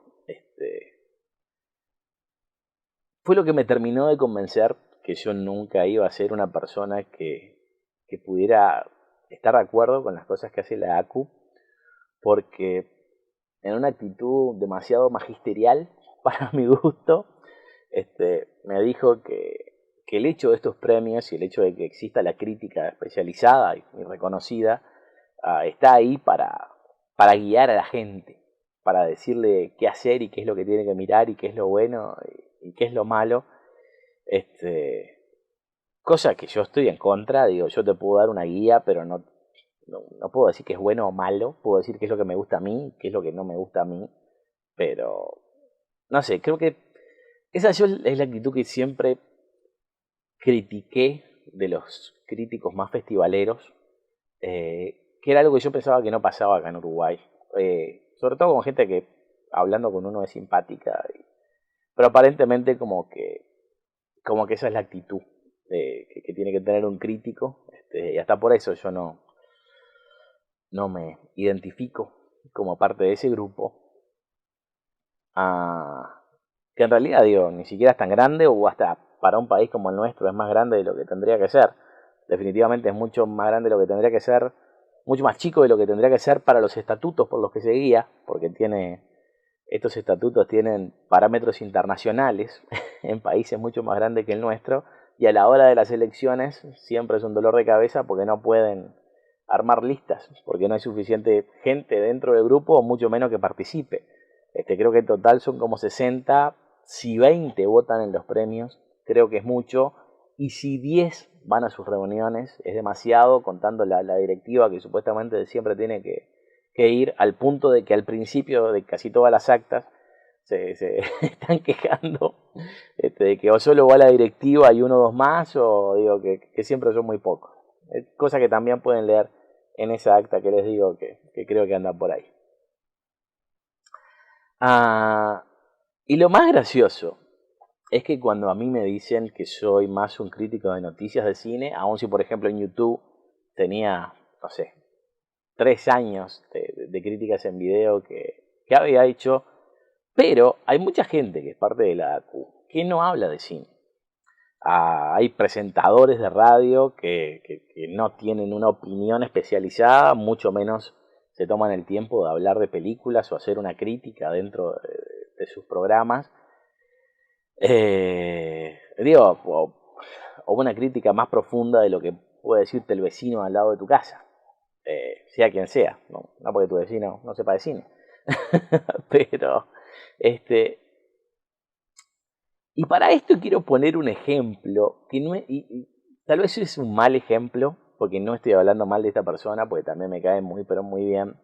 fue lo que me terminó de convencer que yo nunca iba a ser una persona que pudiera estar de acuerdo con las cosas que hace la ACU, porque en una actitud demasiado magisterial para mi gusto, me dijo que el hecho de estos premios y el hecho de que exista la crítica especializada y reconocida está ahí para guiar a la gente, para decirle qué hacer y qué es lo que tiene que mirar y qué es lo bueno y qué es lo malo. Cosa que yo estoy en contra, digo, yo te puedo dar una guía, pero no puedo decir que es bueno o malo, puedo decir qué es lo que me gusta a mí, qué es lo que no me gusta a mí, pero no sé, creo que esa yo es la actitud que siempre critiqué de los críticos más festivaleros, que era algo que yo pensaba que no pasaba acá en Uruguay, sobre todo con gente que hablando con uno es simpática, pero aparentemente como que esa es la actitud que tiene que tener un crítico, y hasta por eso yo no me identifico como parte de ese grupo, que en realidad digo, ni siquiera es tan grande, o hasta para un país como el nuestro es más grande de lo que tendría que ser. Definitivamente es mucho más grande de lo que tendría que ser, mucho más chico de lo que tendría que ser para los estatutos por los que se guía, porque estos estatutos tienen parámetros internacionales en países mucho más grandes que el nuestro, y a la hora de las elecciones siempre es un dolor de cabeza porque no pueden armar listas, porque no hay suficiente gente dentro del grupo, o mucho menos que participe. Creo que en total son como 60, si 20 votan en los premios, creo que es mucho, y si 10 van a sus reuniones, es demasiado, contando la directiva que supuestamente siempre tiene que ir, al punto de que al principio de casi todas las actas se están quejando de que o solo va la directiva y uno o dos más, o digo que siempre son muy pocos. Cosa que también pueden leer en esa acta que les digo que creo que anda por ahí. Y lo más gracioso es que cuando a mí me dicen que soy más un crítico de noticias de cine, aun si por ejemplo en YouTube tenía, no sé, 3 años de críticas en video que había hecho, pero hay mucha gente que es parte de la ACU que no habla de cine. Hay presentadores de radio que no tienen una opinión especializada, mucho menos se toman el tiempo de hablar de películas o hacer una crítica dentro de sus programas. O una crítica más profunda de lo que puede decirte el vecino al lado de tu casa, sea quien sea, no porque tu vecino no sepa de cine. Pero, y para esto quiero poner un ejemplo, que no es, y tal vez es un mal ejemplo, porque no estoy hablando mal de esta persona, porque también me cae muy, pero muy bien.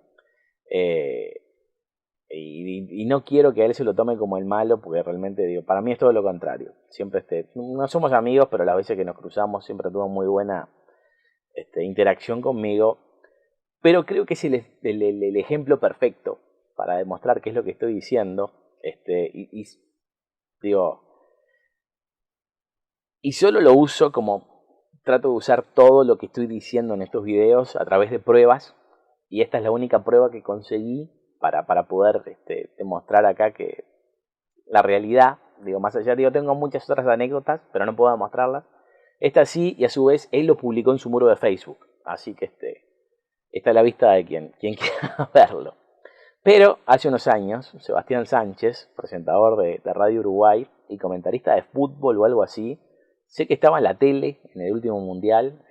Y no quiero que a él se lo tome como el malo, porque realmente digo, para mí es todo lo contrario. Siempre no somos amigos, pero las veces que nos cruzamos siempre tuvo muy buena interacción conmigo. Pero creo que es el ejemplo perfecto para demostrar qué es lo que estoy diciendo. Digo, y solo lo uso como trato de usar todo lo que estoy diciendo en estos videos a través de pruebas, y esta es la única prueba que conseguí para poder demostrar acá que la realidad, digo, más allá, digo, tengo muchas otras anécdotas, pero no puedo demostrarlas. Esta sí, y a su vez él lo publicó en su muro de Facebook, así que está a la vista de quien quiera verlo. Pero hace unos años, Sebastián Sánchez, presentador de Radio Uruguay y comentarista de fútbol o algo así, sé que estaba en la tele en el último mundial,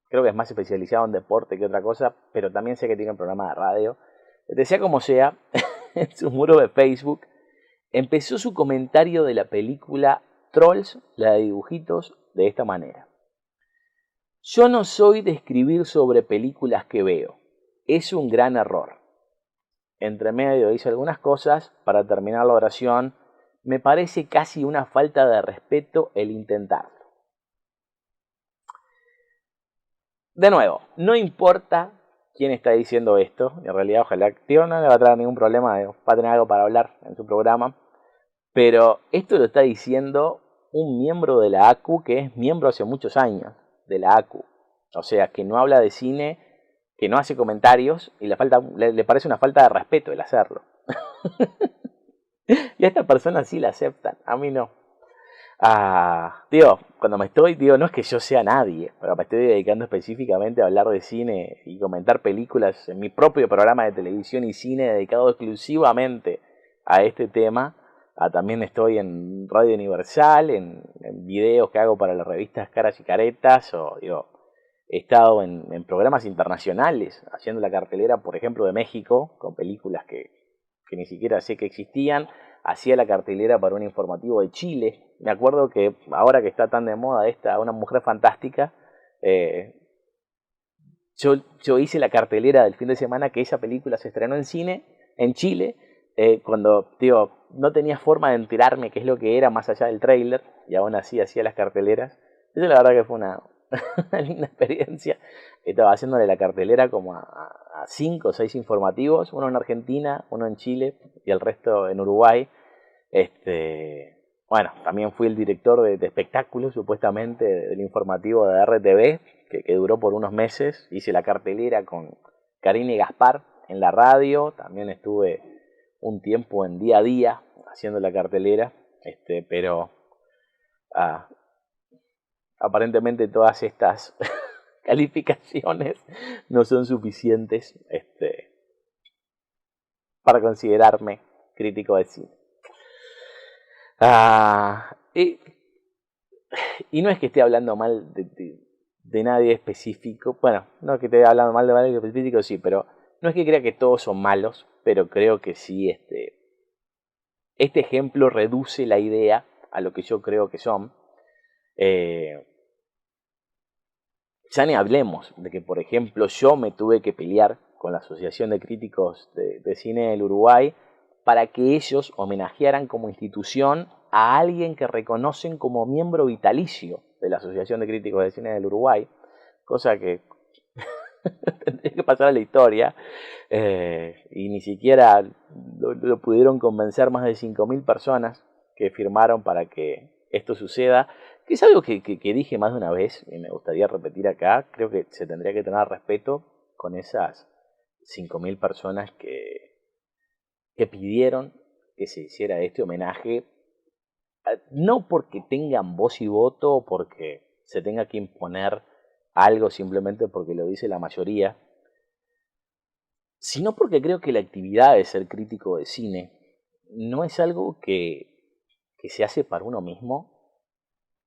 creo que es más especializado en deporte que otra cosa, pero también sé que tiene un programa de radio. Sea como sea, en su muro de Facebook empezó su comentario de la película Trolls, la de dibujitos, de esta manera: yo no soy de escribir sobre películas que veo, es un gran error. entre medio hice algunas cosas para terminar la oración. Me parece casi una falta de respeto el intentarlo. De nuevo, no importa quién está diciendo esto, en realidad ojalá, tío, no le va a traer ningún problema, va a tener algo para hablar en su programa, pero esto lo está diciendo un miembro de la ACU que es miembro hace muchos años de la ACU, o sea, que no habla de cine, que no hace comentarios y le parece una falta de respeto el hacerlo. Y a esta persona sí la aceptan, a mí no. Cuando no es que yo sea nadie, pero me estoy dedicando específicamente a hablar de cine y comentar películas en mi propio programa de televisión y cine dedicado exclusivamente a este tema. También estoy en Radio Universal, en videos que hago para las revistas Caras y Caretas, he estado en programas internacionales, haciendo la cartelera, por ejemplo, de México, con películas que ni siquiera sé que existían. Hacía la cartelera para un informativo de Chile. Me acuerdo que ahora que está tan de moda Una Mujer Fantástica, yo hice la cartelera del fin de semana que esa película se estrenó en cine, en Chile, cuando no tenía forma de enterarme qué es lo que era más allá del tráiler, y aún así hacía las carteleras. Eso la verdad que fue una linda experiencia. Estaba haciéndole la cartelera como a 5 o 6 informativos, uno en Argentina, uno en Chile y el resto en Uruguay. Bueno, también fui el director de espectáculos, supuestamente, del informativo de RTV, que duró por unos meses. Hice la cartelera con Karina y Gaspar en la radio. También estuve un tiempo en Día a Día haciendo la cartelera, pero aparentemente todas estas calificaciones no son suficientes para considerarme crítico de cine. Y no es que esté hablando mal de nadie específico. Bueno, no es que esté hablando mal de nadie específico, sí, pero no es que crea que todos son malos, pero creo que sí, este ejemplo reduce la idea a lo que yo creo que son. Ya ni hablemos de que, por ejemplo, yo me tuve que pelear con la Asociación de Críticos de Cine del Uruguay para que ellos homenajearan como institución a alguien que reconocen como miembro vitalicio de la Asociación de Críticos de Cine del Uruguay, cosa que tendría que pasar a la historia, y ni siquiera lo pudieron convencer más de 5.000 personas que firmaron para que esto suceda, que es algo que dije más de una vez y me gustaría repetir acá. Creo que se tendría que tener respeto con esas 5.000 personas que pidieron que se hiciera este homenaje, no porque tengan voz y voto o porque se tenga que imponer algo simplemente porque lo dice la mayoría, sino porque creo que la actividad de ser crítico de cine no es algo que se hace para uno mismo,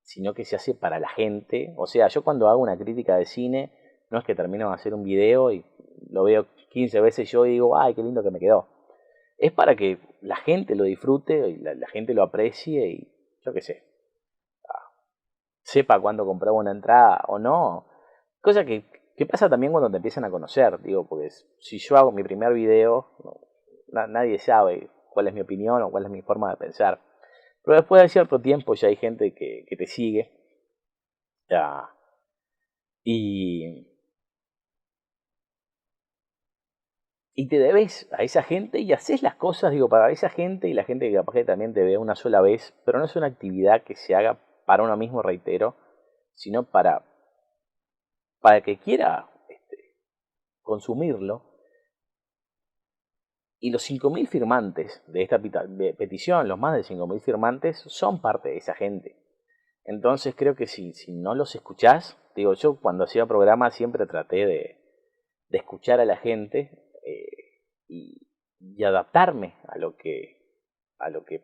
sino que se hace para la gente. O sea, yo cuando hago una crítica de cine, no es que termino de hacer un video y lo veo 15 veces yo y digo, ay, qué lindo que me quedó. Es para que la gente lo disfrute y la gente lo aprecie y yo qué sé, sepa cuándo comprar una entrada o no. Cosa que pasa también cuando te empiezan a conocer, porque si yo hago mi primer video, nadie sabe cuál es mi opinión o cuál es mi forma de pensar. Pero después de cierto tiempo ya hay gente que te sigue. Y te debes a esa gente y haces las cosas, para esa gente y la gente que capaz que también te ve una sola vez, pero no es una actividad que se haga para uno mismo, reitero, sino para el que quiera consumirlo. Y los 5.000 firmantes de esta petición, los más de 5.000 firmantes, son parte de esa gente. Entonces creo que si no los escuchás, yo cuando hacía programa siempre traté de escuchar a la gente, y adaptarme a lo que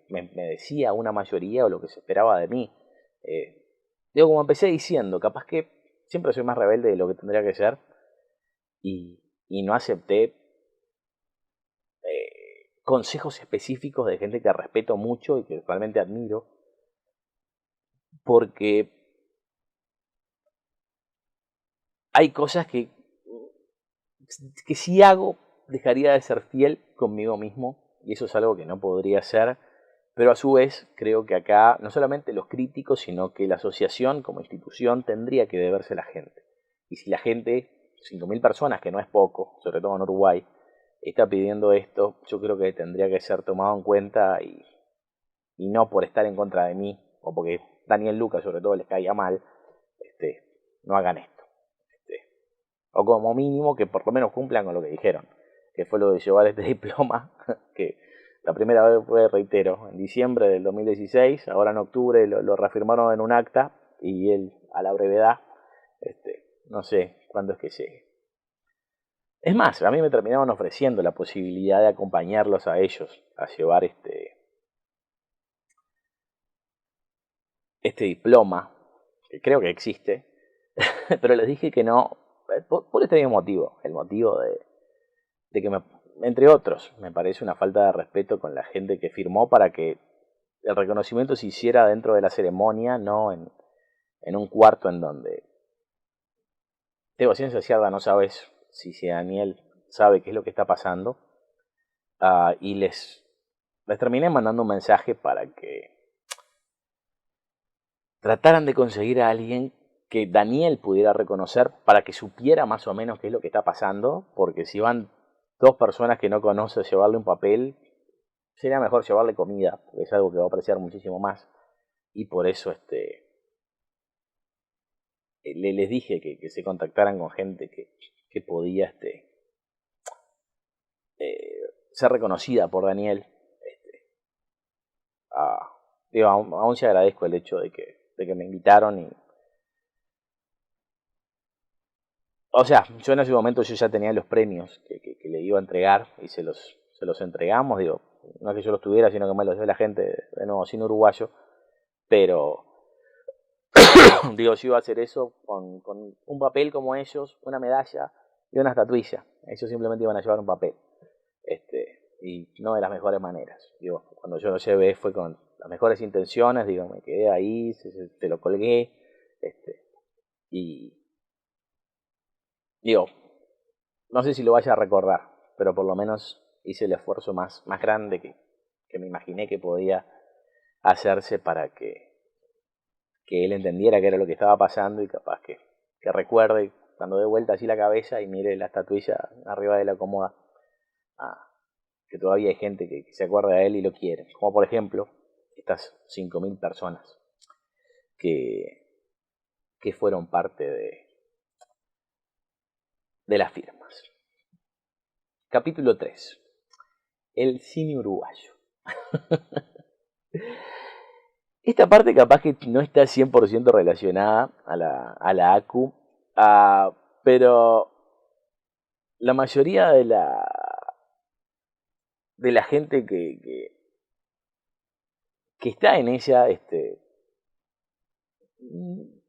me decía una mayoría o lo que se esperaba de mí. Como empecé diciendo, capaz que siempre soy más rebelde de lo que tendría que ser y no acepté consejos específicos de gente que respeto mucho y que realmente admiro, porque hay cosas que sí hago dejaría de ser fiel conmigo mismo, y eso es algo que no podría hacer, pero a su vez creo que acá no solamente los críticos, sino que la asociación como institución tendría que deberse a la gente. Y si la gente, 5.000 personas, que no es poco, sobre todo en Uruguay, está pidiendo esto, yo creo que tendría que ser tomado en cuenta y no por estar en contra de mí, o porque Daniel Lucas sobre todo les caía mal, no hagan esto. O como mínimo que por lo menos cumplan con lo que dijeron, que fue lo de llevar este diploma, que la primera vez fue, reitero, en diciembre del 2016, ahora en octubre lo reafirmaron en un acta, y él a la brevedad, no sé cuándo es que llegue. Es más, a mí me terminaron ofreciendo la posibilidad de acompañarlos a ellos a llevar este diploma, que creo que existe, pero les dije que no, por este mismo motivo, el motivo de que, entre otros, me parece una falta de respeto con la gente que firmó para que el reconocimiento se hiciera dentro de la ceremonia, no en un cuarto en donde, tengo ciencia cierta, no sabes si Daniel sabe qué es lo que está pasando, y les terminé mandando un mensaje para que trataran de conseguir a alguien que Daniel pudiera reconocer para que supiera más o menos qué es lo que está pasando, porque si van dos personas que no conoce a llevarle un papel, sería mejor llevarle comida, porque es algo que va a apreciar muchísimo más. Y por eso les dije que se contactaran con gente que podía ser reconocida por Daniel. Digo, aún se agradezco el hecho de que me invitaron. O sea, yo en ese momento yo ya tenía los premios que le iba a entregar y se los entregamos. Digo, no es que yo los tuviera, sino que me los dio la gente de nuevo, sin uruguayo. Pero, digo, yo iba a hacer eso con un papel como ellos, una medalla y una estatuilla. Ellos simplemente iban a llevar un papel. Y no de las mejores maneras. Digo, cuando yo lo llevé fue con las mejores intenciones, digo, me quedé ahí, se lo colgué, y digo, no sé si lo vaya a recordar, pero por lo menos hice el esfuerzo más grande que me imaginé que podía hacerse para que él entendiera qué era lo que estaba pasando, y capaz que recuerde cuando dé vuelta así la cabeza y mire la estatuilla arriba de la cómoda, que todavía hay gente que se acuerda de él y lo quiere. Como por ejemplo, estas 5.000 personas que fueron parte de las firmas. Capítulo 3. El cine uruguayo. Esta parte capaz que no está 100% relacionada a la ACU, pero la mayoría de la gente que está en ella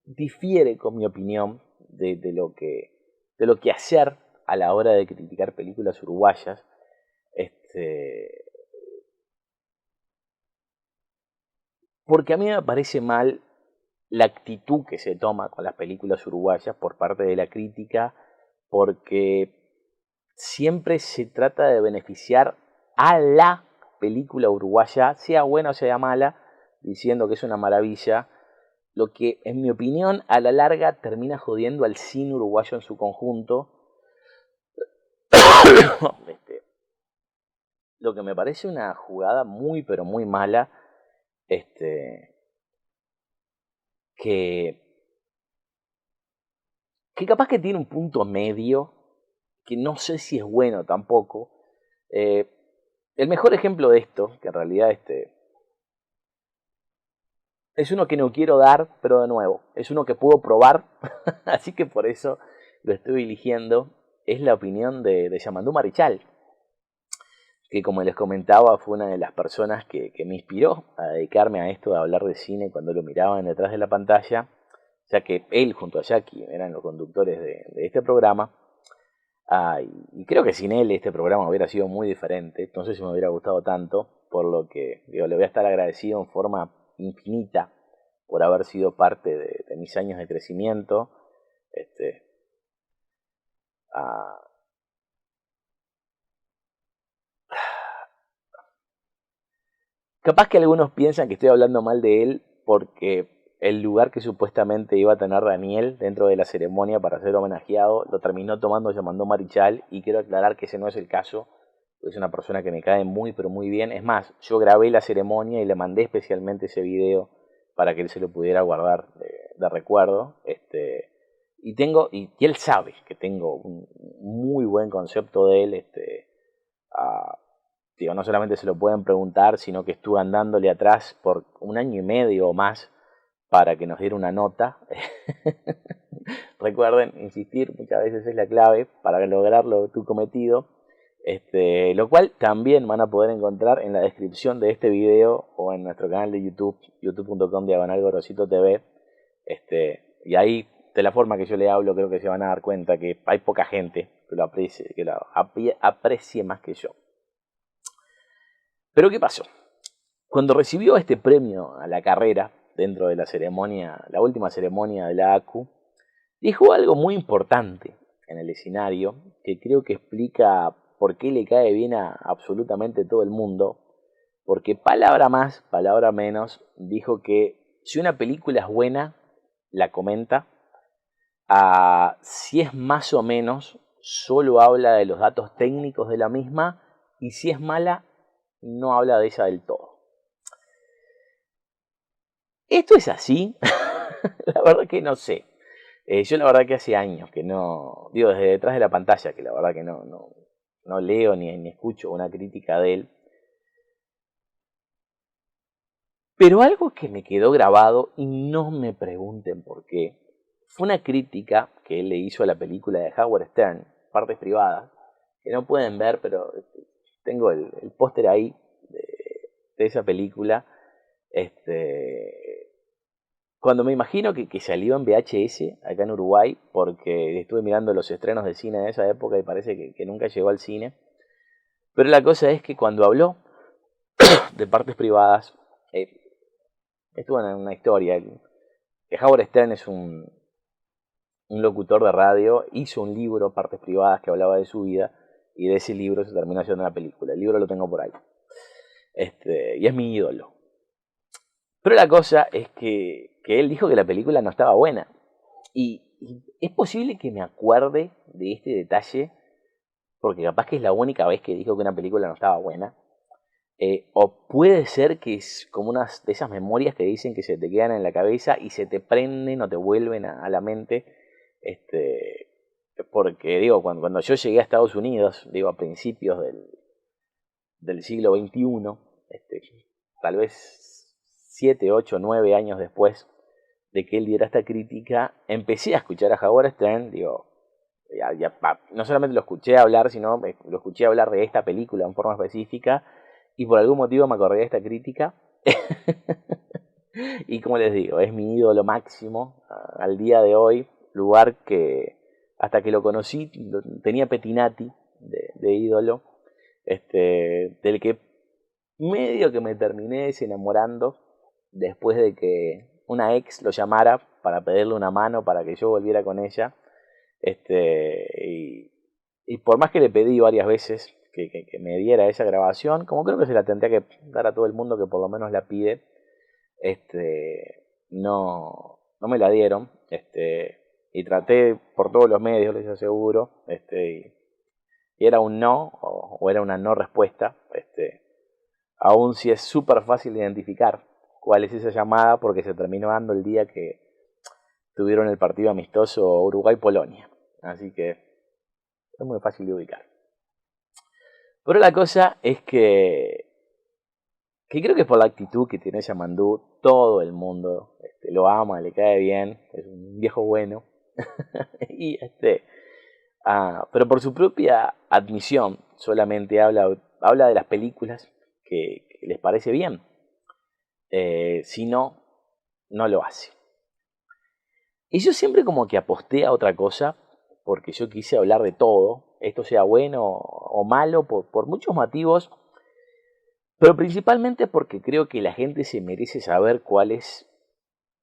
difiere con mi opinión de lo que hacer a la hora de criticar películas uruguayas. Porque a mí me parece mal la actitud que se toma con las películas uruguayas por parte de la crítica, porque siempre se trata de beneficiar a la película uruguaya, sea buena o sea mala, diciendo que es una maravilla, lo que en mi opinión a la larga termina jodiendo al cine uruguayo en su conjunto. Lo que me parece una jugada muy pero muy mala, que capaz que tiene un punto medio, que no sé si es bueno tampoco. El mejor ejemplo de esto, que en realidad es uno que no quiero dar, pero de nuevo, es uno que puedo probar, así que por eso lo estoy eligiendo, es la opinión de Yamandú Marichal, que como les comentaba fue una de las personas que me inspiró a dedicarme a esto de hablar de cine cuando lo miraban detrás de la pantalla, ya que él junto a Jackie eran los conductores de este programa. Y creo que sin él este programa hubiera sido muy diferente, entonces me hubiera gustado tanto, por lo que digo, le voy a estar agradecido en forma infinita por haber sido parte de mis años de crecimiento. Ah, Capaz que algunos piensan que estoy hablando mal de él porque el lugar que supuestamente iba a tener Daniel dentro de la ceremonia para ser homenajeado lo terminó tomando llamando Marichal, y quiero aclarar que ese no es el caso. Es una persona que me cae muy pero muy bien. Es más, yo grabé la ceremonia y le mandé especialmente ese video para que él se lo pudiera guardar de recuerdo. Y él sabe que tengo un muy buen concepto de él. Digo, no solamente se lo pueden preguntar, sino que estuve andándole atrás por 1 año y medio o más para que nos diera una nota. Recuerden, insistir muchas veces es la clave para lograrlo tu cometido. Lo cual también van a poder encontrar en la descripción de este video o en nuestro canal de YouTube, youtube.com/gorosito.tv. Y ahí, de la forma que yo le hablo, creo que se van a dar cuenta que hay poca gente que lo aprecie más que yo. Pero ¿qué pasó? Cuando recibió este premio a la carrera dentro de la ceremonia, la última ceremonia de la ACU, dijo algo muy importante en el escenario que creo que explica por qué le cae bien a absolutamente todo el mundo. Porque palabra más, palabra menos, dijo que si una película es buena, la comenta. Si es más o menos, solo habla de los datos técnicos de la misma, y si es mala, no habla de ella del todo. ¿Esto es así? La verdad que no sé. Yo la verdad que hace años que no, digo desde detrás de la pantalla, que la verdad que no leo ni escucho una crítica de él. Pero algo que me quedó grabado, y no me pregunten por qué, fue una crítica que él le hizo a la película de Howard Stern, Partes Privadas, que no pueden ver, pero tengo el póster ahí de esa película. Cuando me imagino que salió en VHS acá en Uruguay, porque estuve mirando los estrenos de cine de esa época y parece que nunca llegó al cine. Pero la cosa es que cuando habló de Partes Privadas, estuvo en una historia. Que Howard Stern es un locutor de radio, hizo un libro, Partes Privadas, que hablaba de su vida, y de ese libro se terminó haciendo una película. El libro lo tengo por ahí. Y es mi ídolo. Pero la cosa es que él dijo que la película no estaba buena. Y es posible que me acuerde de este detalle, porque capaz que es la única vez que dijo que una película no estaba buena. O puede ser que es como unas de esas memorias que dicen que se te quedan en la cabeza y se te prenden o te vuelven a la mente. Porque digo, cuando yo llegué a Estados Unidos, digo, a principios del siglo XXI, tal vez 7, 8, 9 años después de que él diera esta crítica, empecé a escuchar a Howard Stern. Digo, no solamente lo escuché hablar, sino lo escuché hablar de esta película en forma específica, y por algún motivo me acordé de esta crítica. Y como les digo, es mi ídolo máximo al día de hoy, lugar que hasta que lo conocí tenía Petinati de ídolo, del que medio que me terminé desenamorando después de que una ex lo llamara para pedirle una mano para que yo volviera con ella. Y por más que le pedí varias veces que me diera esa grabación, como creo que se la tendría que dar a todo el mundo que por lo menos la pide, no me la dieron. Y traté por todos los medios, les aseguro, y era un no, o era una no respuesta. Aún si es súper fácil de identificar cuál es esa llamada, porque se terminó dando el día que tuvieron el partido amistoso Uruguay-Polonia. Así que es muy fácil de ubicar. Pero la cosa es que creo que por la actitud que tiene Yamandú, todo el mundo lo ama, le cae bien, es un viejo bueno. Y pero por su propia admisión solamente habla de las películas que les parece bien. Si no, no lo hace. Y yo siempre como que aposté a otra cosa, porque yo quise hablar de todo, esto sea bueno o malo, por muchos motivos, pero principalmente porque creo que la gente se merece saber cuál es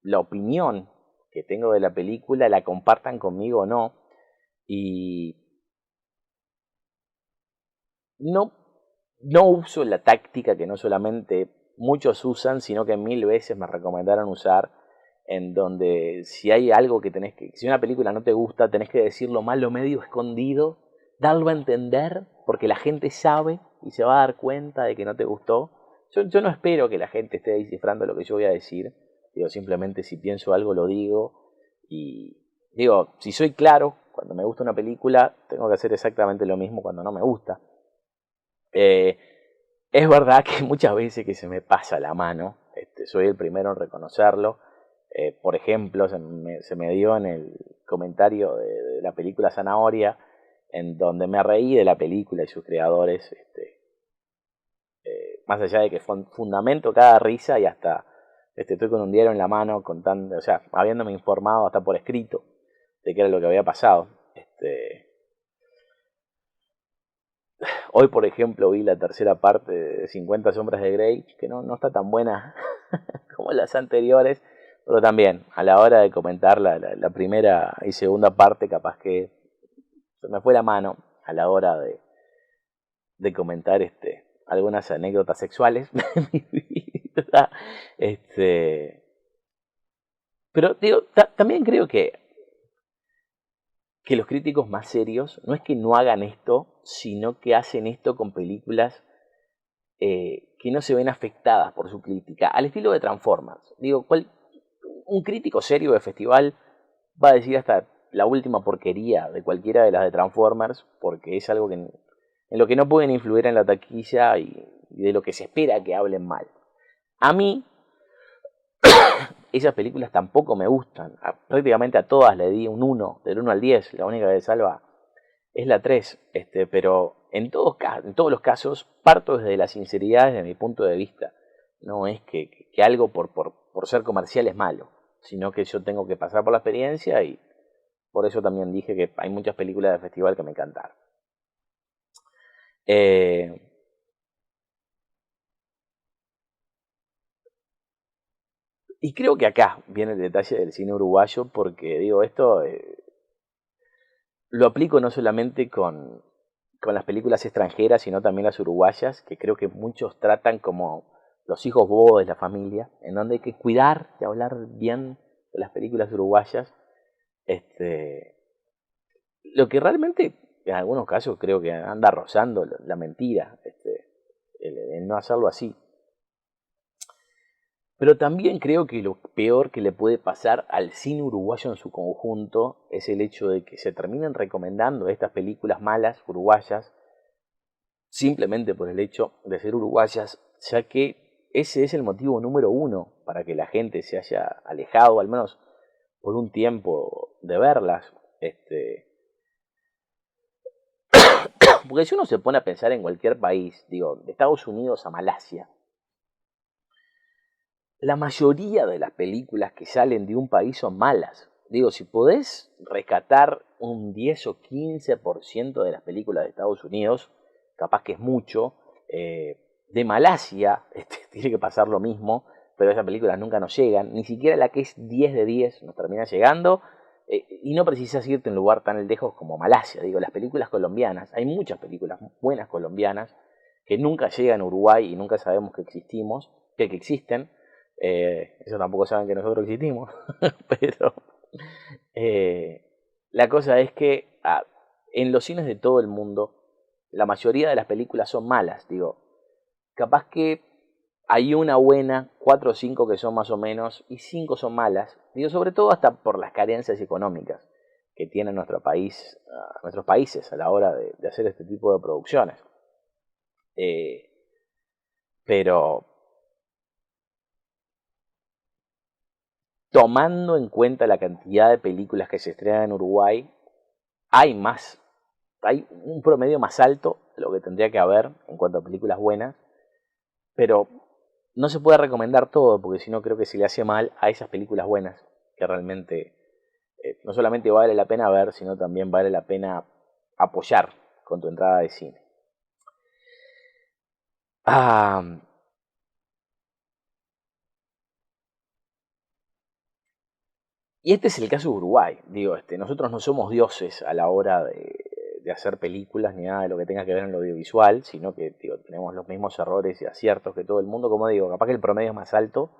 la opinión que tengo de la película, la compartan conmigo o no. Y no uso la táctica que no solamente muchos usan, sino que 1000 veces me recomendaron usar, en donde si hay algo que si una película no te gusta, tenés que decirlo malo medio escondido, darlo a entender, porque la gente sabe y se va a dar cuenta de que no te gustó. Yo no espero que la gente esté descifrando lo que yo voy a decir, digo, simplemente si pienso algo lo digo, y digo, si soy claro, cuando me gusta una película, tengo que hacer exactamente lo mismo cuando no me gusta. Es verdad que muchas veces que se me pasa la mano, soy el primero en reconocerlo. Por ejemplo, se me dio en el comentario de la película Zanahoria, en donde me reí de la película y sus creadores, más allá de que fundamento cada risa y hasta estoy con un diario en la mano contando, o sea, habiéndome informado hasta por escrito de qué era lo que había pasado. Hoy, por ejemplo, vi la tercera parte de 50 sombras de Grey, que no está tan buena como las anteriores, pero también a la hora de comentar la primera y segunda parte, capaz que se me fue la mano a la hora de comentar algunas anécdotas sexuales de mi vida. Pero digo, también creo que los críticos más serios no es que no hagan esto, sino que hacen esto con películas que no se ven afectadas por su crítica, al estilo de Transformers. Digo, un crítico serio de festival va a decir hasta la última porquería de cualquiera de las de Transformers, porque es algo en lo que no pueden influir en la taquilla y de lo que se espera que hablen mal. A mí, esas películas tampoco me gustan. Prácticamente a todas le di un 1, del 1 al 10. La única que salva es la 3. Pero en todos los casos parto desde la sinceridad, desde mi punto de vista. No es que algo por ser comercial es malo, sino que yo tengo que pasar por la experiencia, y por eso también dije que hay muchas películas de festival que me encantaron. Y creo que acá viene el detalle del cine uruguayo, porque digo, esto lo aplico no solamente con las películas extranjeras, sino también las uruguayas, que creo que muchos tratan como los hijos bobos de la familia, en donde hay que cuidar y hablar bien de las películas uruguayas. Lo que realmente en algunos casos creo que anda rozando la mentira, el no hacerlo así. Pero también creo que lo peor que le puede pasar al cine uruguayo en su conjunto es el hecho de que se terminen recomendando estas películas malas uruguayas simplemente por el hecho de ser uruguayas, ya que ese es el motivo número uno para que la gente se haya alejado, al menos por un tiempo, de verlas. Porque si uno se pone a pensar en cualquier país, digo, de Estados Unidos a Malasia, la mayoría de las películas que salen de un país son malas. Digo, si podés rescatar un 10 o 15% de las películas de Estados Unidos, capaz que es mucho. De Malasia tiene que pasar lo mismo, pero esas películas nunca nos llegan. Ni siquiera la que es 10 de 10 nos termina llegando. Y no precisas irte a un lugar tan lejos como Malasia. Digo, las películas colombianas, hay muchas películas buenas colombianas que nunca llegan a Uruguay y nunca sabemos que existimos, que existen. Eso tampoco saben que nosotros existimos. Pero la cosa es que en los cines de todo el mundo la mayoría de las películas son malas. Digo, capaz que hay una buena, 4 o 5 que son más o menos, y 5 son malas. Digo, sobre todo hasta por las carencias económicas que tiene nuestros países a la hora de hacer este tipo de producciones. Pero tomando en cuenta la cantidad de películas que se estrenan en Uruguay, hay un promedio más alto de lo que tendría que haber en cuanto a películas buenas, pero no se puede recomendar todo, porque si no creo que se le hace mal a esas películas buenas, que realmente no solamente vale la pena ver, sino también vale la pena apoyar con tu entrada de cine. Y este es el caso de Uruguay. Digo, nosotros no somos dioses a la hora de hacer películas ni nada de lo que tenga que ver en lo audiovisual, sino que tenemos los mismos errores y aciertos que todo el mundo. Como digo, capaz que el promedio es más alto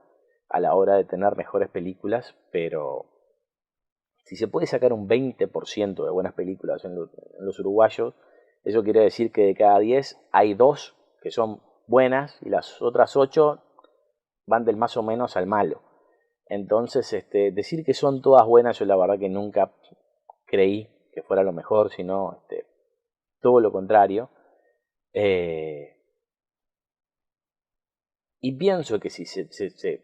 a la hora de tener mejores películas, pero si se puede sacar un 20% de buenas películas en los uruguayos, eso quiere decir que de cada 10 hay 2 que son buenas y las otras 8 van del más o menos al malo. Entonces, decir que son todas buenas, yo la verdad que nunca creí que fuera lo mejor, sino todo lo contrario. Y pienso que si se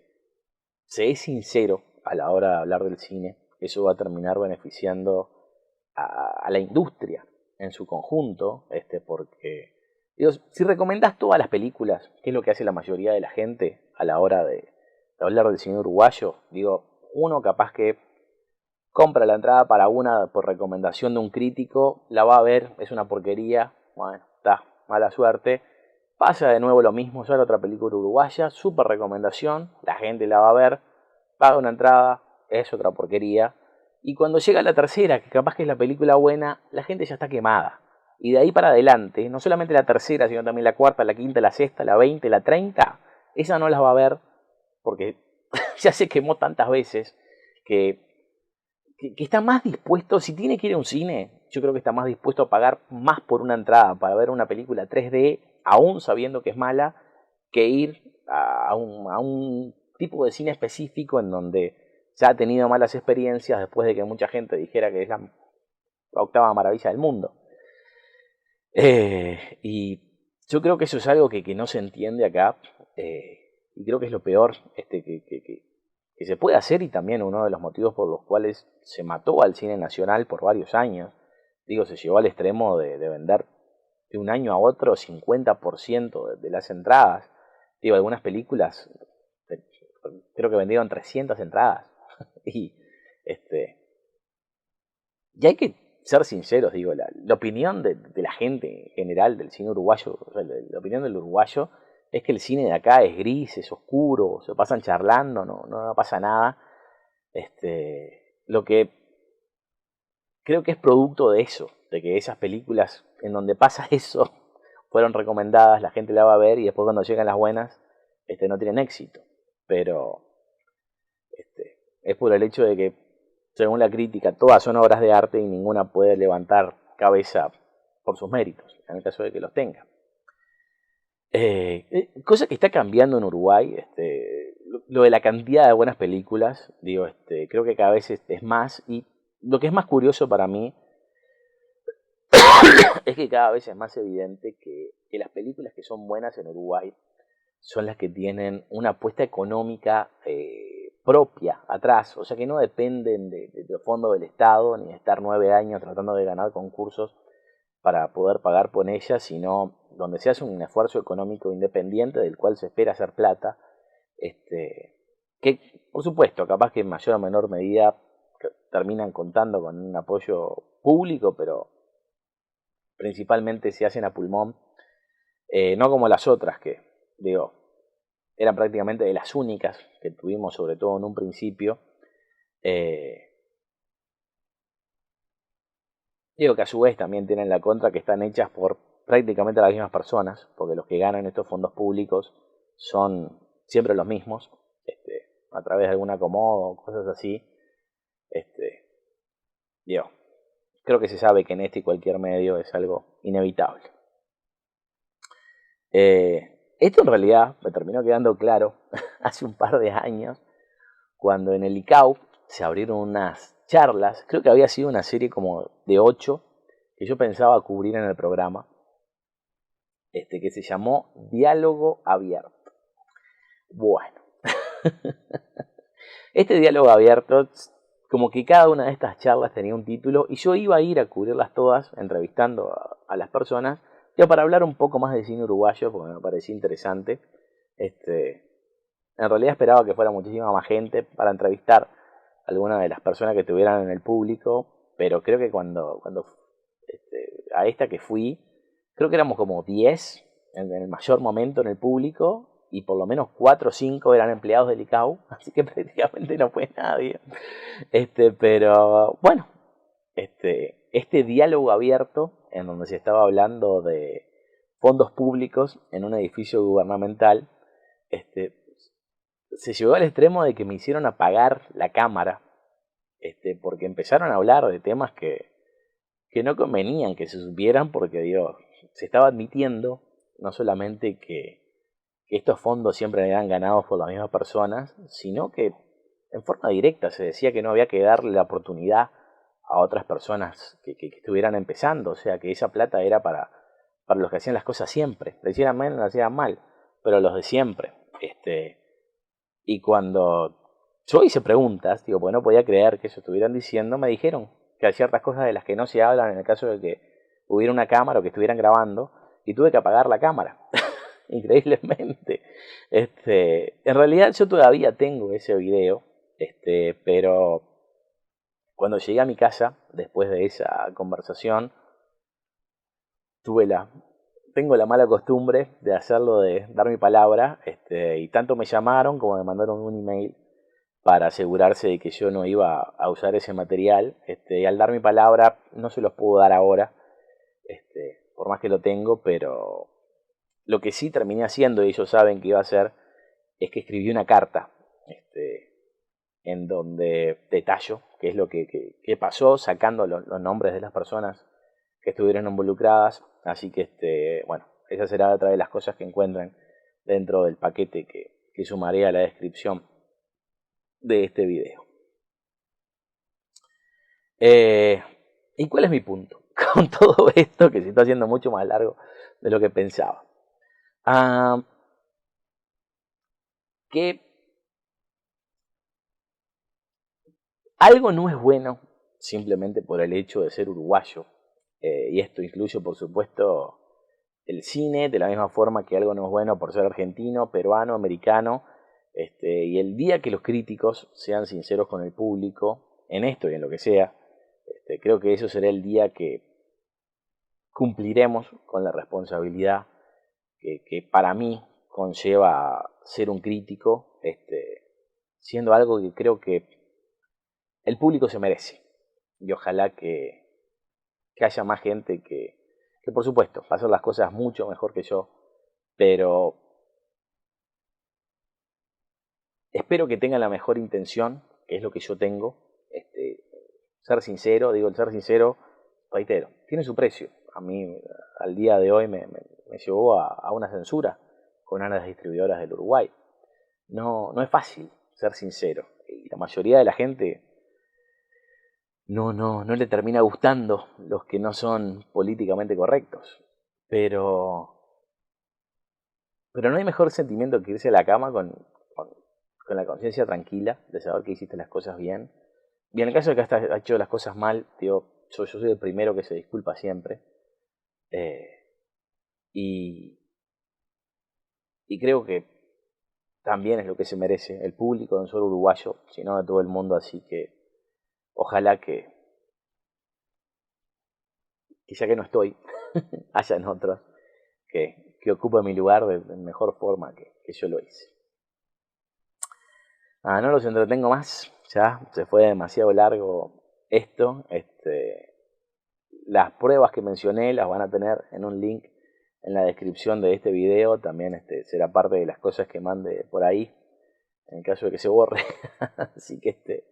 es sincero a la hora de hablar del cine, eso va a terminar beneficiando a la industria en su conjunto, porque digo, si recomendás todas las películas, que es lo que hace la mayoría de la gente a la hora de hablar del cine uruguayo, digo, uno capaz que compra la entrada para una por recomendación de un crítico, la va a ver, es una porquería, bueno, está, mala suerte, pasa de nuevo lo mismo, sale otra película uruguaya, súper recomendación, la gente la va a ver, paga una entrada, es otra porquería, y cuando llega la tercera, que capaz que es la película buena, la gente ya está quemada. Y de ahí para adelante, no solamente la tercera, sino también la cuarta, la quinta, la sexta, la 20, la 30, esa no las va a ver porque ya se quemó tantas veces que está más dispuesto, si tiene que ir a un cine, yo creo que está más dispuesto a pagar más por una entrada para ver una película 3D, aún sabiendo que es mala, que ir a un tipo de cine específico en donde ya ha tenido malas experiencias después de que mucha gente dijera que es la octava maravilla del mundo. Y yo creo que eso es algo que no se entiende acá, y creo que es lo peor que se puede hacer, y también uno de los motivos por los cuales se mató al cine nacional por varios años. Digo, se llevó al extremo de vender de un año a otro 50% de las entradas. Digo, algunas películas creo que vendieron 300 entradas. y y hay que ser sinceros, digo, la opinión de la gente en general del cine uruguayo, o sea, la opinión del uruguayo es que el cine de acá es gris, es oscuro, se pasan charlando, no pasa nada. Lo que creo que es producto de eso, de que esas películas en donde pasa eso fueron recomendadas, la gente la va a ver y después cuando llegan las buenas no tienen éxito. Pero es por el hecho de que, según la crítica, todas son obras de arte y ninguna puede levantar cabeza por sus méritos, en el caso de que los tenga. Cosa que está cambiando en Uruguay, lo de la cantidad de buenas películas, digo, creo que cada vez es más, y lo que es más curioso para mí es que cada vez es más evidente que las películas que son buenas en Uruguay son las que tienen una apuesta económica propia atrás, o sea que no dependen del fondo del Estado, ni de estar 9 años tratando de ganar concursos para poder pagar por ellas, sino donde se hace un esfuerzo económico independiente del cual se espera hacer plata, que por supuesto, capaz que en mayor o menor medida terminan contando con un apoyo público, pero principalmente se hacen a pulmón, no como las otras que, digo, eran prácticamente de las únicas que tuvimos, sobre todo en un principio. Digo que a su vez también tienen la contra que están hechas por prácticamente las mismas personas, porque los que ganan estos fondos públicos son siempre los mismos, a través de algún acomodo, cosas así. Digo, creo que se sabe que en este y cualquier medio es algo inevitable. Esto en realidad me terminó quedando claro hace un par de años, cuando en el ICAO se abrieron unas charlas, creo que había sido una serie como de 8, que yo pensaba cubrir en el programa, que se llamó Diálogo Abierto. Bueno, este diálogo abierto, como que cada una de estas charlas tenía un título, y yo iba a ir a cubrirlas todas, entrevistando a las personas, ya para hablar un poco más de cine uruguayo, porque me parecía interesante. En realidad esperaba que fuera muchísima más gente para entrevistar a algunas de las personas que estuvieran en el público, pero creo que cuando a esta que fui, creo que éramos como 10 en el mayor momento en el público, y por lo menos 4 o 5 eran empleados del ICAO, así que prácticamente no fue nadie. Pero bueno, este diálogo abierto en donde se estaba hablando de fondos públicos en un edificio gubernamental, se llegó al extremo de que me hicieron apagar la cámara, porque empezaron a hablar de temas que no convenían que se supieran, porque digo, se estaba admitiendo no solamente que estos fondos siempre eran ganados por las mismas personas, sino que en forma directa se decía que no había que darle la oportunidad a otras personas que estuvieran empezando, o sea que esa plata era para los que hacían las cosas siempre, le hicieran mal o le hacían mal, pero los de siempre. Y cuando yo hice preguntas, digo, porque no podía creer que eso estuvieran diciendo, me dijeron que hay ciertas cosas de las que no se hablan en el caso de que hubiera una cámara o que estuvieran grabando, y tuve que apagar la cámara. Increíblemente. En realidad yo todavía tengo ese video, pero cuando llegué a mi casa, después de esa conversación, tengo la mala costumbre de hacerlo, de dar mi palabra, y tanto me llamaron como me mandaron un email para asegurarse de que yo no iba a usar ese material, y al dar mi palabra no se los puedo dar ahora, por más que lo tengo, pero lo que sí terminé haciendo, y ellos saben que iba a hacer, es que escribí una carta, en donde detallo qué es lo que pasó, sacando los nombres de las personas que estuvieron involucradas. Así que, bueno, esa será otra de las cosas que encuentran dentro del paquete que sumaré a la descripción de este video. ¿Y cuál es mi punto? Con todo esto, que se está haciendo mucho más largo de lo que pensaba. Que algo no es bueno simplemente por el hecho de ser uruguayo. Y esto incluye, por supuesto, el cine, de la misma forma que algo no es bueno por ser argentino, peruano, americano. Y el día que los críticos sean sinceros con el público, en esto y en lo que sea, creo que eso será el día que cumpliremos con la responsabilidad que para mí conlleva ser un crítico, siendo algo que creo que el público se merece. Y ojalá que haya más gente que por supuesto va a hacer las cosas mucho mejor que yo, pero espero que tengan la mejor intención, que es lo que yo tengo. Ser sincero, digo, el ser sincero, reitero, tiene su precio. A mí, al día de hoy, me llevó a una censura con una de las distribuidoras del Uruguay. No es fácil ser sincero. Y la mayoría de la gente no le termina gustando los que no son políticamente correctos. Pero no hay mejor sentimiento que irse a la cama con la conciencia tranquila de saber que hiciste las cosas bien. Y en el caso de que has hecho las cosas mal, digo, yo soy el primero que se disculpa siempre. Y creo que también es lo que se merece el público, no solo uruguayo, sino de todo el mundo. Así que ojalá que ya que no estoy, hayan otros que ocupen mi lugar de mejor forma que yo lo hice. No los entretengo más, ya se fue demasiado largo esto. Las pruebas que mencioné las van a tener en un link en la descripción de este video. También será parte de las cosas que mande por ahí, en el caso de que se borre. Así que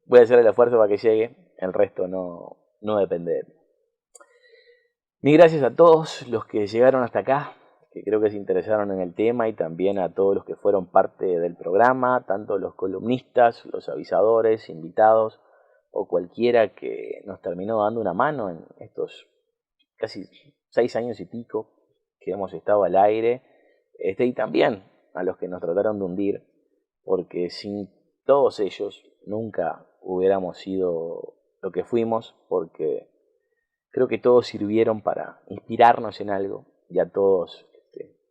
voy a hacer el esfuerzo para que llegue, el resto no depende de mí. Mil gracias a todos los que llegaron hasta acá, que creo que se interesaron en el tema, y también a todos los que fueron parte del programa, tanto los columnistas, los avisadores, invitados o cualquiera que nos terminó dando una mano en estos casi 6 años y pico que hemos estado al aire, y también a los que nos trataron de hundir, porque sin todos ellos nunca hubiéramos sido lo que fuimos, porque creo que todos sirvieron para inspirarnos en algo, y a todos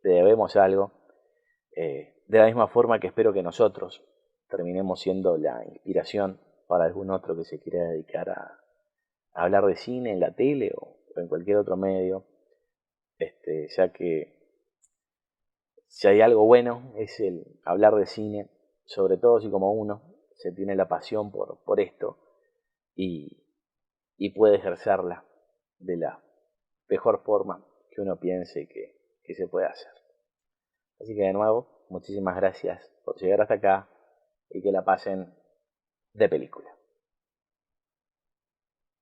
le debemos algo, de la misma forma que espero que nosotros terminemos siendo la inspiración para algún otro que se quiera dedicar a hablar de cine en la tele o en cualquier otro medio, ya que si hay algo bueno es el hablar de cine, sobre todo si como uno se tiene la pasión por esto y puede ejercerla de la mejor forma que uno piense que se puede hacer. Así que de nuevo, muchísimas gracias por llegar hasta acá y que la pasen de película.